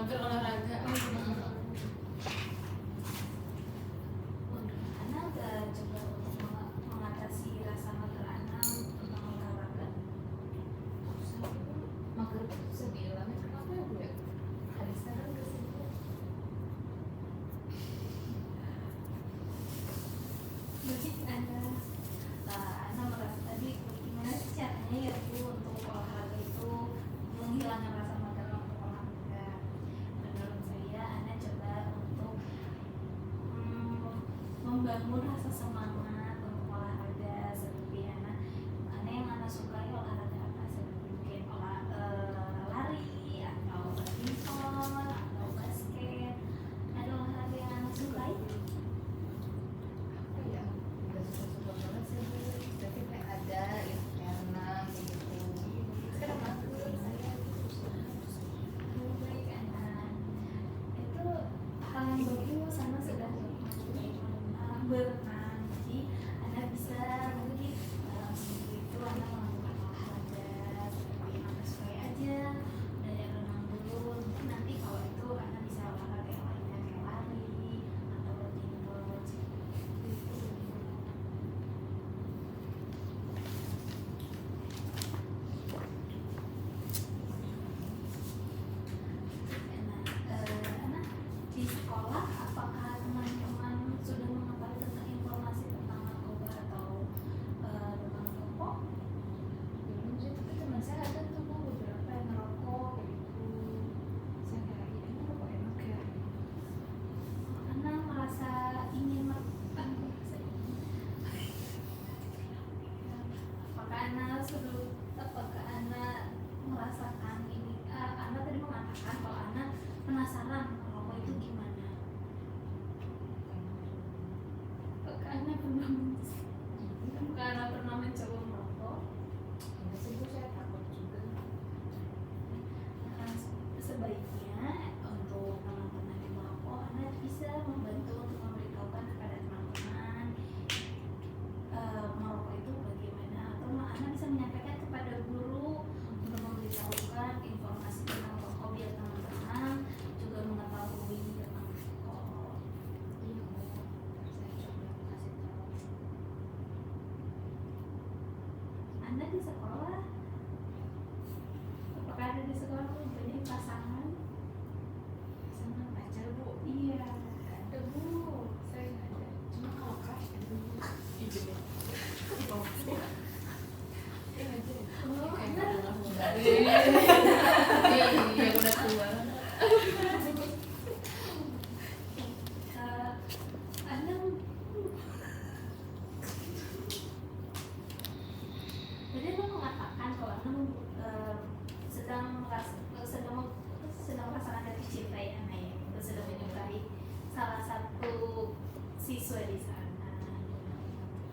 berolahraga. Ana udah coba untuk mengatasi rasa mager Ana tentang olahraga. Mager itu sedih banget. Kenapa ya Bu ya? Hari sekarang kesini. Jadi Ana merasa tadi gimana sih caranya ya Bu untuk olahraga itu menghilangkan rasa mager untuk olahraga. Menurut saya Ana coba untuk membangun rasa semangat untuk olahraga seperti Ana yang Ana sukai olahraga apa seperti mungkin lari atau badminton atau basket. Ada olahraga yang Ana sukai? Apa ya? Gak suka-suka banget sih Bu. Tapi kayak ada yang enak gitu. Sekarang mager saya. Baik Ana, itu hal yang bagus. Ana sudah berenang, jadi Ana bisa mungkin seminggu itu Ana melakukan olahraga seperti yang Ana sukai aja, belajar renang dulu. Mungkin nanti kalau itu Ana bisa olahraga yang lainnya kayak lari atau badminton seperti itu. Ana di sekolah apakah teman-teman sudah mengetahui tentang informasi tentang narkoba atau tentang rokok? Belum sih, tapi teman saya ada tuh Bu beberapa yang ngerokok kayak gitu. Saya kayak ini rokok enak ya. Ana merasa ingin apakah Ana merasakan ini? Ana tadi mengatakan kalau Ana penasaran rokok itu gimana. Apakah Ana pernah mencoba merokok? Enggak sih Bu, saya takut juga. Sebaiknya untuk teman-teman yang merokok, Anda bisa membantu untuk memberitahukan kepada teman-teman merokok itu bagaimana, atau Anda bisa menyampaikan kepada guru untuk memberitahukan informasi tentang rokok biar teman-teman juga mengetahui tentang rokok. Iya Bu, saya coba kasih tahu. Anda di sekolah, apakah ada di sekolah mempunyai pasangan? Senang pacar Bu. Iya. Ada Bu, saya nggak ada. Cuma kalau crush ada Bu. Izin ya. Iya aja. Oh, Kayak Anda udah muda. Iya, udah tua. Anda jadi Anda mengatakan kalau Anda sedang merasakan jatuh cinta ya Anda ya, sedang menyukai salah satu siswa di sana.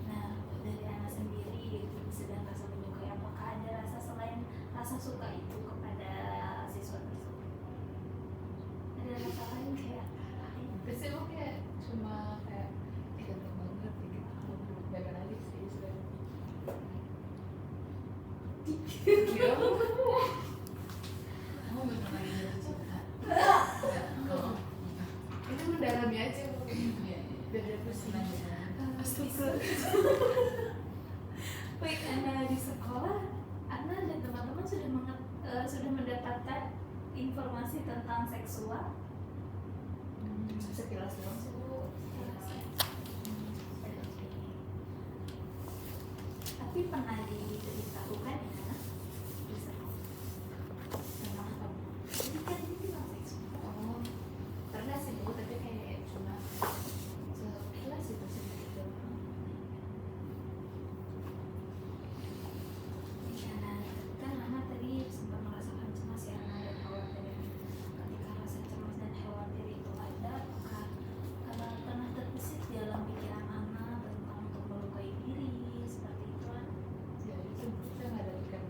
Nah, dari Anda sendiri sedang rasa menyukai, apakah ada rasa selain rasa suka itu kepada siswa tersebut? Ada rasa lain kayak Terus emang kayak cuma kayak ganteng banget gitu. Badan aja sih sebenarnya. Iya Bu. Kamu bener lagi jatuh cinta. Kalau ini mendalami aja Bu. Biar dia pusing aja. Baik, Anda di sekolah, Anda dan teman-teman sudah mendapatkan informasi tentang seksual. Sekilas doang sih Bu. Tapi pernah diberitahukan ya di sekolah tentang apa? Ini kan ini tentang seksual. Oh, pernah sih Bu, tapi kayak cuma sekilas itu sedikit doang. Karena kan anak tadi sempat merasakan cemas ya, Ana, dan khawatir. Ketika rasa cemas dan khawatir itu ada, apakah pernah terbesit di dalam pikiran anak tentang untuk melukai diri seperti itu kan? Ya itu Bu, saya nggak ada pikiran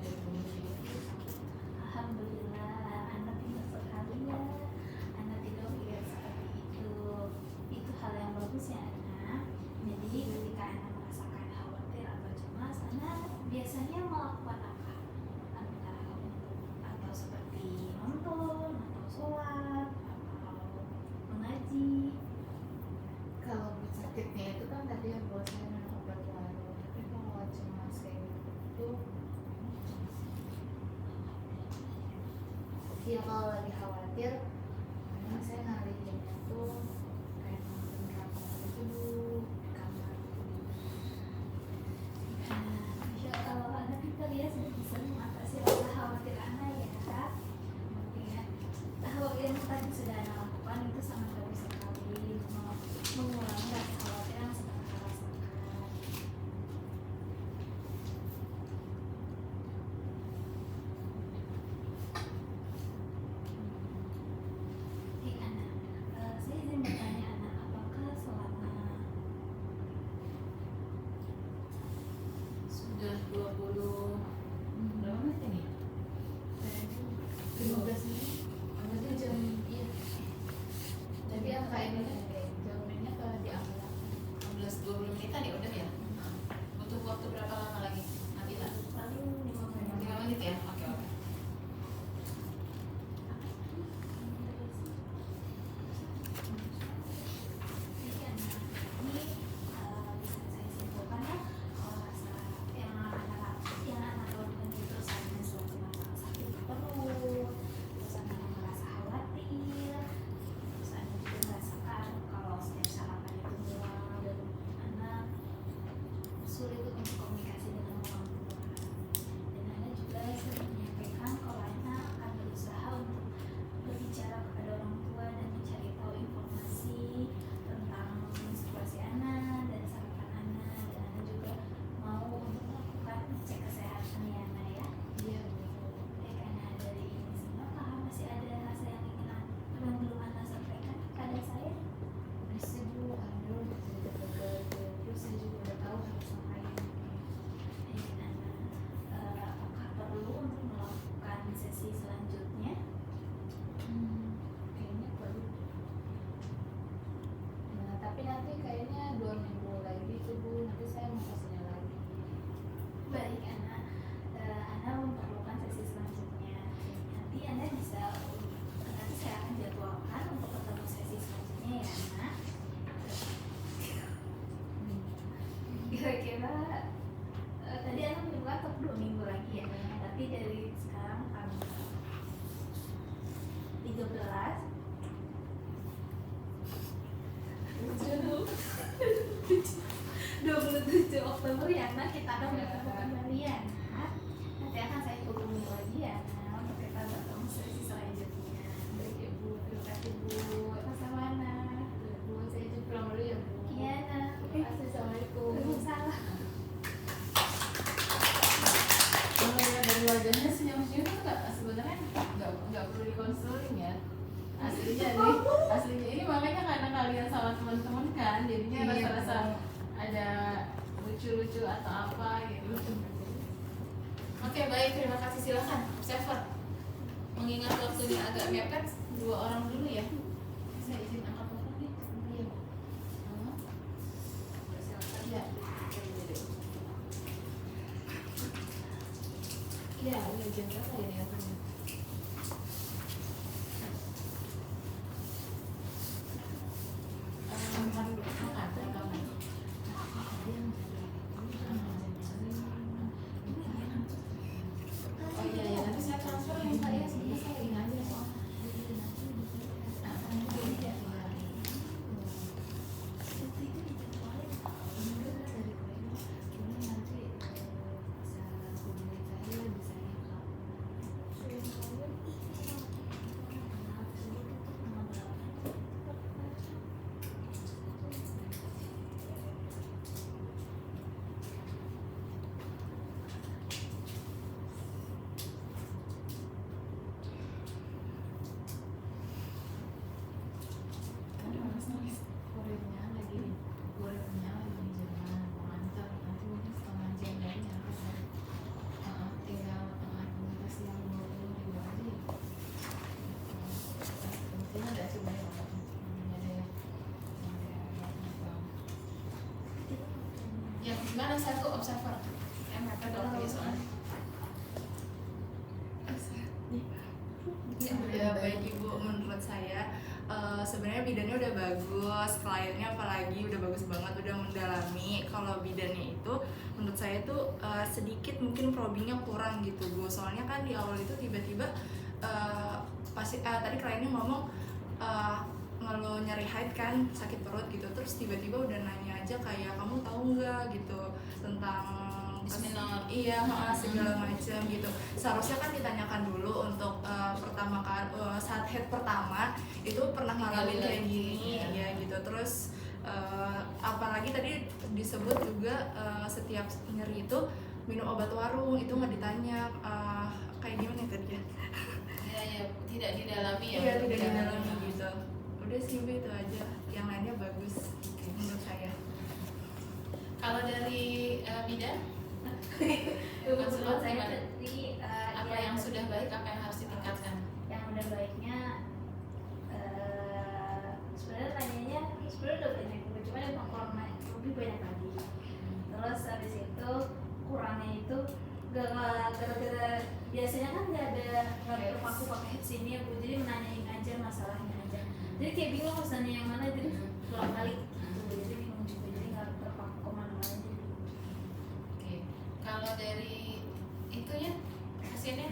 kalau lagi khawatir kadang saya ngalihinnya tuh kayak nonton drama gitu dulu di kamar. Insya Allah anak kita ya sudah bisa mengatasi rasa khawatir anak ya. Ingat bahwa yang tadi sudah anak lakukan itu sangat bagus sekali mengurangi rasa khawatir yang sedang anak rasakan. Anak, saya izin bertanya anak, apakah selama Sudah 20 berapa menit ini? 15 menit. Berarti jam iya. Jadi angka ini jam mainnya kalau diambil 15-20 menitan ya udah ya. Butuh waktu berapa lama lagi? Nanti lah. paling 5 menit? 5 menit ya? Oke. Jadi anak ini bisa saya simpulkan ya, kalau rasa yang anak lakukan itu misalnya suatu masalah sakit perut, terus anak merasa khawatir, terus anak juga merasakan kalau setiap sarapan itu mual dan anak sulit untuk komunikasi dengan orang tua. Dan anak juga sering menyampaikan kalau anak akan berusaha untuk berbicara kepada orang tua dan mencari tahu informasi tentang situasi anak dan sarapan anak, dan anak juga mau untuk melakukan cek kesehatan ya anak ya. iya. Ya karena dari ini semua apakah masih ada rasa yang ingin yang belum anak sampaikan kepada saya? Bisa Bu, aduh saya gagal terus saya juga udah tahu harus ngapain. Baik anak, apakah perlu untuk melakukan sesi selanjutnya? Kayaknya perlu. Nah, tapi nanti kayaknya 2 minggu lagi tuh Bu, nanti saya mau kesini lagi. Baik anak, Anda memerlukan sesi selanjutnya. Nanti Anda bisa, nanti saya akan jadwalkan untuk ketemu sesi selanjutnya ya anak. Kira-kira tadi Anda menyebutkan untuk 2 minggu lagi ya. Tapi dari sekarang tanggal 13 27 Oktober ya anak, kita akan bertemu kembali ya anak. Nanti akan saya hubungi lagi ya anak untuk kita bertemu sesi selanjutnya. Baik ya Bu, terima kasih Bu. Sama anak. Bu, saya izin pulang dulu ya Bu. Iya anak. Terima kasih, Assalamualaikum. Waalaikumsalam. Kalau lihat dari wajahnya senyum-senyum itu sebenarnya nggak perlu dikonseling ya. Aslinya nih, aslinya ini makanya karena kalian sama teman-teman kan, jadinya Iya, rasa-rasa ada lucu-lucu atau apa gitu. Oke baik, terima kasih, silakan observer. Mengingat waktunya agak mepet, 2 orang dulu ya. Saya izin angkat telepon nih. Iya. Silakan ya. Iya, ini jam berapa ya nih akunya? Oh iya ya, nanti saya transfer ya Pak ya, sebentar saya ingin aja soalnya. Kurirnya lagi di Jerman, mau antar nanti mungkin setengah jam dari nyampe dari tinggal komunikasi yang 20 ribu aja ya. Pentingnya ada sih banyak banget ada ya. Ya gimana satu observer? Mereka dong ya soalnya. Ya baik Ibu, menurut saya sebenarnya bidannya udah bagus, kliennya apalagi udah bagus banget, udah mendalami. Kalau bidannya itu menurut saya tuh sedikit mungkin probingnya kurang gitu Bu, soalnya kan di awal itu tiba-tiba tadi kliennya ngomong ngeluh nyeri haid kan, sakit perut gitu, terus tiba-tiba udah nanya aja kayak kamu tahu nggak gitu tentang Bismillah. iya segala macam gitu. Seharusnya kan ditanyakan dulu untuk pertama kali saat haid pertama itu pernah ngalamin kayak gini ya gitu. Terus apalagi tadi disebut juga setiap nyeri itu minum obat warung, itu nggak ditanya kayak gimana tadi ya? Ya, tidak didalami ya. Iya, tidak didalami gitu. Udah sih Bu, itu aja. Yang lainnya bagus menurut saya. Kalau dari bidan, Kebetulan saya gimana? tadi apa yang sudah baik, apa yang harus ditingkatkan? yang udah baiknya sebenarnya tanyanya sebenarnya udah banyak juga, cuma emang kurang lebih banyak lagi. Terus habis itu kurangnya itu gara-gara biasanya kan nggak ada terpaku pakai heads ini ya Bu, jadi menanyain aja masalahnya aja, jadi kayak bingung harus nanya yang mana, jadi pulang balik gitu, jadi bingung juga, jadi nggak terpaku kemana-mana. Oke. Kalau dari itunya hasilnya?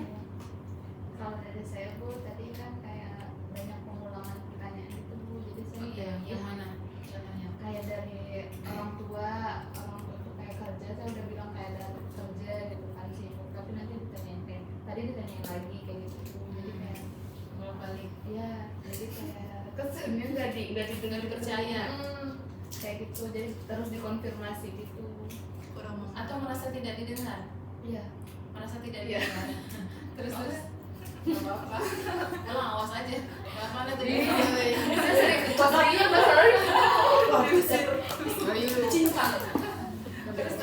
Kalau dari saya Bu, tadi kan kayak banyak pengulangan pertanyaan itu Bu, jadi saya Iya, yang mana? Contohnya? kayak dari orang tua tuh kayak kerja, saya udah bilang kayak ada kerja gitu kan sibuk, tapi nanti ditanyain kayak tadi ditanyain lagi kayak gitu Bu. Jadi kayak Bolak balik. ya jadi kayak kesannya nggak dipercaya. kayak gitu, jadi terus dikonfirmasi gitu. Kurang Atau merasa tidak didengar? Iya. Merasa tidak Iya. didengar. Terus Nggak apa-apa. Emang awas aja. Gak mana tuh? Saya sering masalahnya cinta. Terus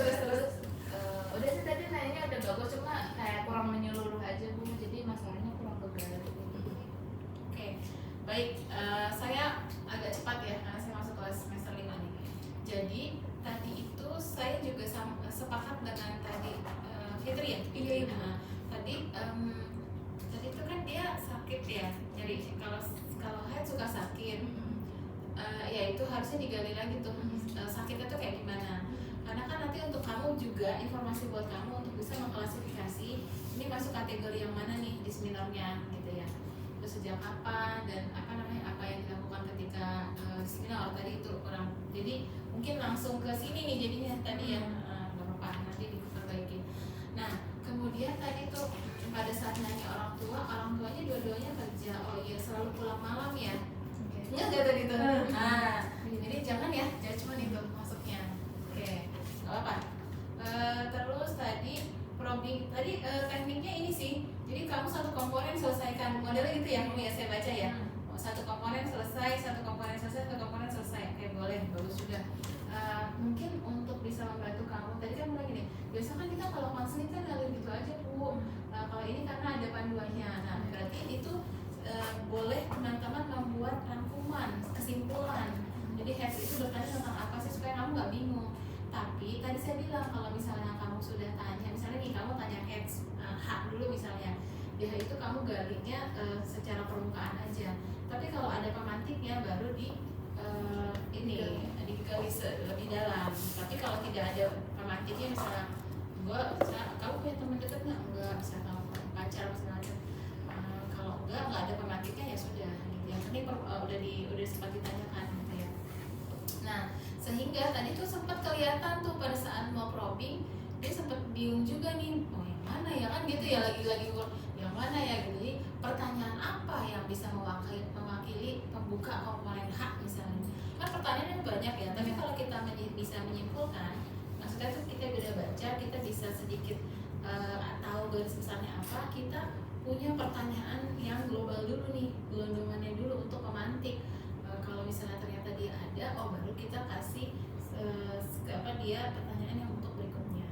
udah sih tadi nanya udah bagus, cuma kayak kurang menyeluruh aja Bu, jadi masalahnya kurang begal. Oke, baik. Saya agak cepat ya karena saya masuk kelas semester 5 nih. Jadi tadi itu saya juga sepakat dengan tadi Fitri ya. Iya, Ibu. Nah, tadi itu kan dia sakit ya. Jadi kalau haid suka sakit. Ya itu harusnya digali lagi tuh sakitnya tuh kayak gimana. Karena kan nanti untuk kamu juga informasi buat kamu untuk bisa mengklasifikasi ini masuk kategori yang mana nih disminornya gitu ya. Terus sejak kapan dan apa yang dilakukan ketika disminor tadi itu kurang. Jadi mungkin langsung ke sini nih jadinya tadi ya nggak apa-apa nanti diperbaiki. Nah kemudian tadi tuh pada saat nanya orang tuanya dua-duanya kerja. Oh iya selalu pulang malam ya. Ingat gak tadi tuh? Nah, jadi jangan ya, judgement itu masuknya. Oke, gak apa-apa. Terus tadi probing, tadi tekniknya ini sih. Jadi kamu satu komponen selesaikan modelnya gitu ya, kamu ya saya baca ya. Satu komponen selesai, satu komponen selesai. Oke, boleh, bagus juga. Mungkin untuk bisa membantu kamu, tadi kan mulai gini. Biasa kan kita kalau konseling kan ngalir gitu aja Bu. Kalau ini karena ada panduannya. Nah, berarti itu boleh teman-teman membuat rangkuman, kesimpulan. Jadi heads itu bertanya tentang apa sih supaya kamu nggak bingung. Tapi tadi saya bilang kalau misalnya kamu sudah tanya, misalnya nih kamu tanya heads H dulu misalnya, dia itu kamu galinya secara permukaan aja. Tapi kalau ada pemantiknya baru digali lebih dalam. Tapi kalau tidak ada pemantiknya misalnya, kamu punya teman dekat nggak? Enggak, misalnya kamu pacar segala macam. Kalau nggak ada pemantiknya ya sudah. Yang penting udah sempat ditanyakan gitu ya. Nah sehingga tadi tuh sempat kelihatan tuh pada saat mau probing dia sempat bingung juga nih, oh yang mana ya kan gitu ya lagi yang mana ya gitu. Jadi pertanyaan apa yang bisa mewakili pembuka komponen H misalnya? Kan pertanyaannya banyak ya, tapi kalau kita bisa menyimpulkan, maksudnya tuh kita bisa baca, kita bisa sedikit tahu garis besarnya apa, kita punya pertanyaan yang global dulu nih, gelondongannya dulu untuk memantik. Kalau misalnya ternyata dia ada, baru kita kasih dia pertanyaan yang untuk berikutnya,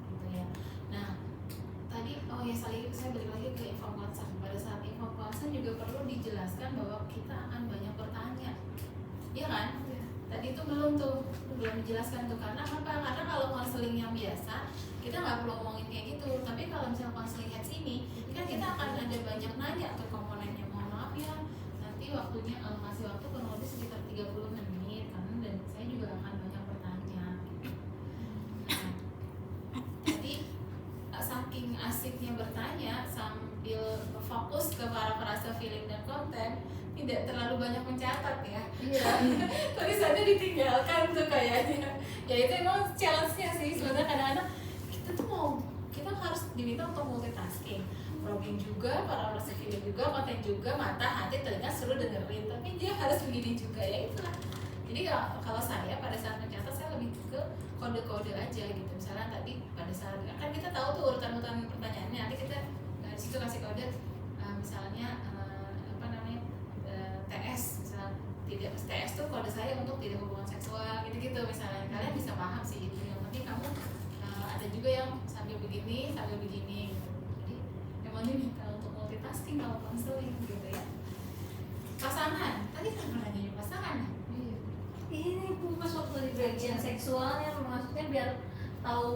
gitu ya. Nah, tadi saya balik lagi ke info konsen. Pada saat info konsen juga perlu dijelaskan bahwa kita akan banyak bertanya, iya kan? Ya. Tadi itu belum dijelaskan tuh karena apa? Karena kalau konseling yang biasa kita nggak perlu ngomongin kayak gitu. Tapi kalau misalnya konseling heads ini, kan kita akan ada banyak nanya ke komponennya. Mohon maaf ya, nanti waktunya masih waktu kurang lebih sekitar 30 menit kan, dan saya juga akan banyak bertanya. Nah, tadi saking asiknya bertanya sambil fokus ke para feeling dan konten, tidak terlalu banyak mencatat ya. Iya. Tulisannya ditinggalkan tuh kayaknya. Ya itu emang challenge-nya sih sebenarnya. Kadang-kadang kita harus diminta untuk multitasking, vlogging juga, para feeling juga, konten juga, mata, hati, telinga suruh dengerin, tapi dia harus begini juga ya itulah. Jadi kalau saya pada saat mencatat saya lebih ke kode-kode aja gitu. Misalnya tadi pada saat kan kita tahu tuh urutan pertanyaannya, nanti kita di situ kasih kode misalnya TS misalnya, tidak TS tuh kode saya untuk tidak hubungan seksual gitu-gitu misalnya. Kalian bisa paham sih itu. Yang penting kamu ada juga yang sambil begini gitu. Jadi emang ini untuk multitasking kalau konseling gitu ya. Pasangan tadi kan pernah nanya pasangan. Ini pas waktu di bagian seksualnya, maksudnya biar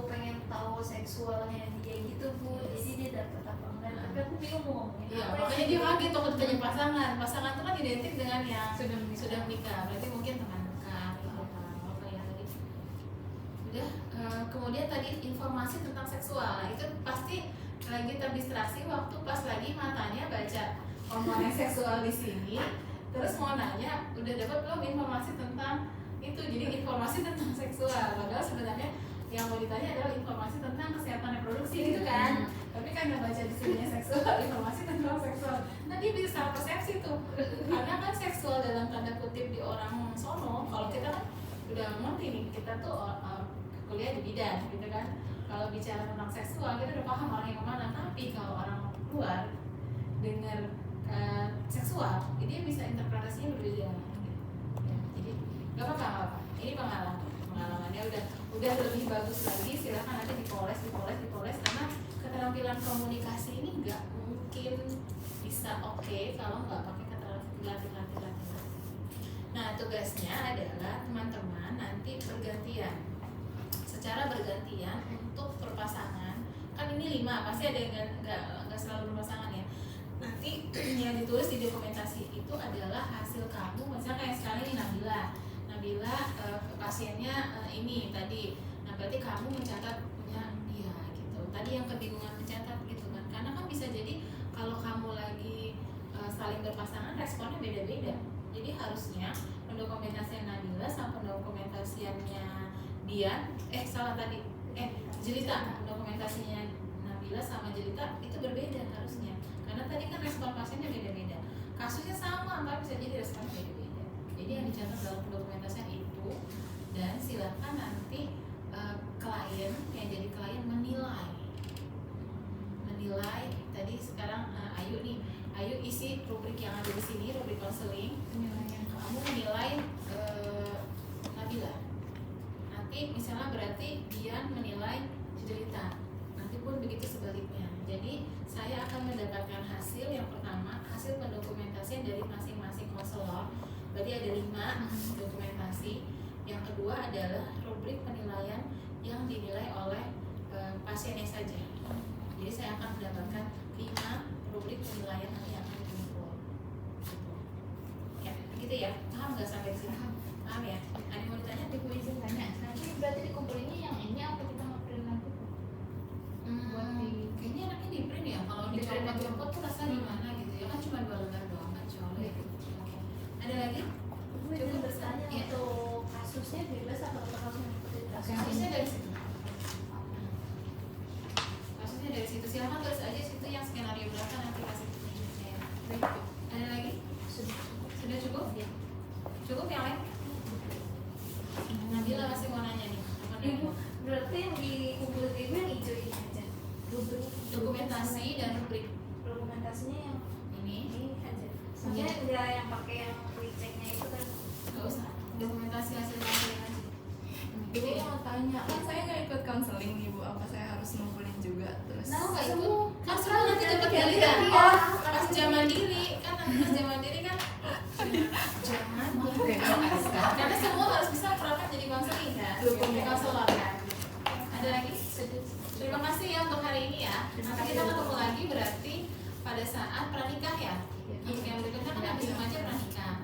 pengen tahu seksualnya dia gitu Bu, jadi dia dapat apa enggak, tapi aku bingung mau ngomongin Iya, apa makanya sih. dia kaget waktu ditanya pasangan itu kan identik dengan yang sudah menikah, berarti mungkin teman dekat atau apa ya tadi. Udah, kemudian tadi informasi tentang seksual, nah, itu pasti lagi terdistraksi waktu pas lagi matanya baca komponen seksual di sini, terus mau nanya udah dapat belum informasi tentang itu, jadi informasi tentang seksual, padahal sebenarnya yang mau ditanya adalah informasi tentang kesehatan reproduksi gitu kan, tapi kan nggak baca di sini seksual, informasi tentang seksual, nah dia bisa salah persepsi tuh, karena kan seksual dalam tanda kutip di orang sono, kalau kita kan udah ngerti nih, kita tuh kuliah di bidan gitu kan, kalau bicara tentang seksual kita udah paham orang yang mana, tapi kalau orang luar dengar seksual, dia bisa interpretasinya berbeda. Ya, jadi nggak apa-apa, ini pengalamannya udah lebih bagus lagi, silakan nanti dipoles karena keterampilan komunikasi ini nggak mungkin bisa oke kalau nggak pakai keterampilan latih. Nah tugasnya adalah teman-teman nanti secara bergantian untuk berpasangan, kan ini 5, pasti ada yang nggak selalu berpasangan ya. Nanti yang ditulis di dokumentasi itu adalah hasil kamu, misalnya kayak sekarang ini Nabila pasiennya ini tadi, nah berarti kamu mencatat punya dia gitu. Tadi yang kebingungan mencatat gitu kan, karena kan bisa jadi kalau kamu lagi saling berpasangan responnya beda-beda. Jadi harusnya pendokumentasian Nabila sama pendokumentasiannya Jelita, pendokumentasinya Nabila sama Jelita itu berbeda harusnya. Karena tadi kan respon pasiennya beda-beda, kasusnya sama tapi bisa jadi responnya beda-beda. Jadi yang dicatat dalam dokumentasian itu, dan silakan nanti klien yang jadi klien menilai tadi sekarang Ayu isi rubrik yang ada di sini, rubrik konseling, kamu menilai Nabila, nanti misalnya berarti dia menilai Jelita, nanti pun begitu sebaliknya. Jadi saya akan mendapatkan hasil yang pertama, hasil pendokumentasian dari masing-masing konselor, berarti ada 5 dokumentasi. Yang kedua adalah rubrik penilaian yang dinilai oleh pasiennya saja. Jadi saya akan mendapatkan 5 rubrik penilaian nanti akan dikumpul. Ya, gitu ya. Paham nggak sampai sini? Paham ya? Ada mau ditanya? Ibu izin tanya, nanti berarti dikumpulnya yang ini apa kita nge-print nanti? Kayaknya enaknya di print ya. Kalau di print pakai pot tuh rasanya gimana gitu ya? Kan cuma 2 lembar doang kan colek. Oke. Ada lagi? Ibu izin bertanya, Iya. untuk kasusnya bebas apa tetap harus mengikuti Kasusnya dari situ. Kasusnya dari situ. Silakan tulis aja situ yang skenario berapa nanti kasih petunjuknya ya. Ada lagi? Sudah cukup? Iya. Cukup yang lain? Nabila masih mau nanya nih. Apa nih? Ibu, berarti yang dikumpulin ibu yang hijau ini aja, rubrik Dokumentasi dan rubrik dokumentasinya yang ini ini aja, maksudnya nggak yang pakai yang rechecknya itu kan. nggak usah. Dokumentasi hasil konseling aja. Ibu mau tanya, kan saya nggak ikut konseling nih Bu, apa saya harus ngumpulin juga terus? Nah, nggak ikut. Semua. Kan semua nanti dapat giliran. Iya. Pas zaman diri kan nanti pas zaman diri kan jangan karena semua harus bisa perangkat jadi konseling kan, jadi konselor kan. Ada lagi? Terima kasih ya untuk hari ini ya. Nanti kita ketemu lagi berarti pada saat pranikah ya. Untuk yang berikutnya kan habis remaja pranikah.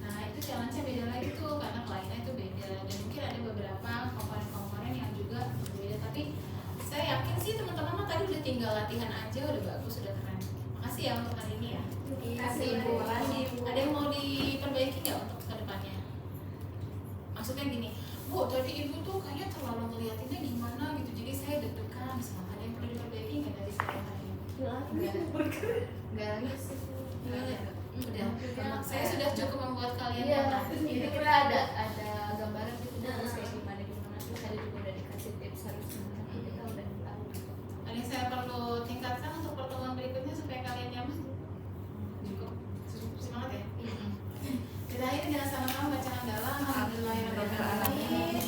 Nah itu challenge-nya beda lagi tuh karena kliennya itu beda dan mungkin ada beberapa komponen-komponen yang juga berbeda. Tapi saya yakin sih teman-teman tadi udah tinggal latihan aja udah bagus, udah keren. Makasih ya untuk hari ini ya. Kasih Ibu Rani, Bu. Ada yang mau diperbaiki nggak untuk kedepannya? Maksudnya gini, Bu, tadi Ibu tuh kayaknya terlalu ngeliatinnya gimana gitu, jadi saya deg-degan. Misalnya ada yang perlu diperbaiki nggak dari saya hari ini? Nggak lagi sih. Udah, saya sudah cukup membuat kalian Iya, nyaman. jadi kita ada gambaran gitu harus kayak gimana gimana. Terus ada juga udah dikasih tips harus gimana. Kita udah tahu. Ada yang saya perlu tingkatkan untuk pertemuan berikutnya supaya kalian nyaman? Cukup, semangat ya. Kita akhiri dengan sama-sama bacaan dalam. Alhamdulillah.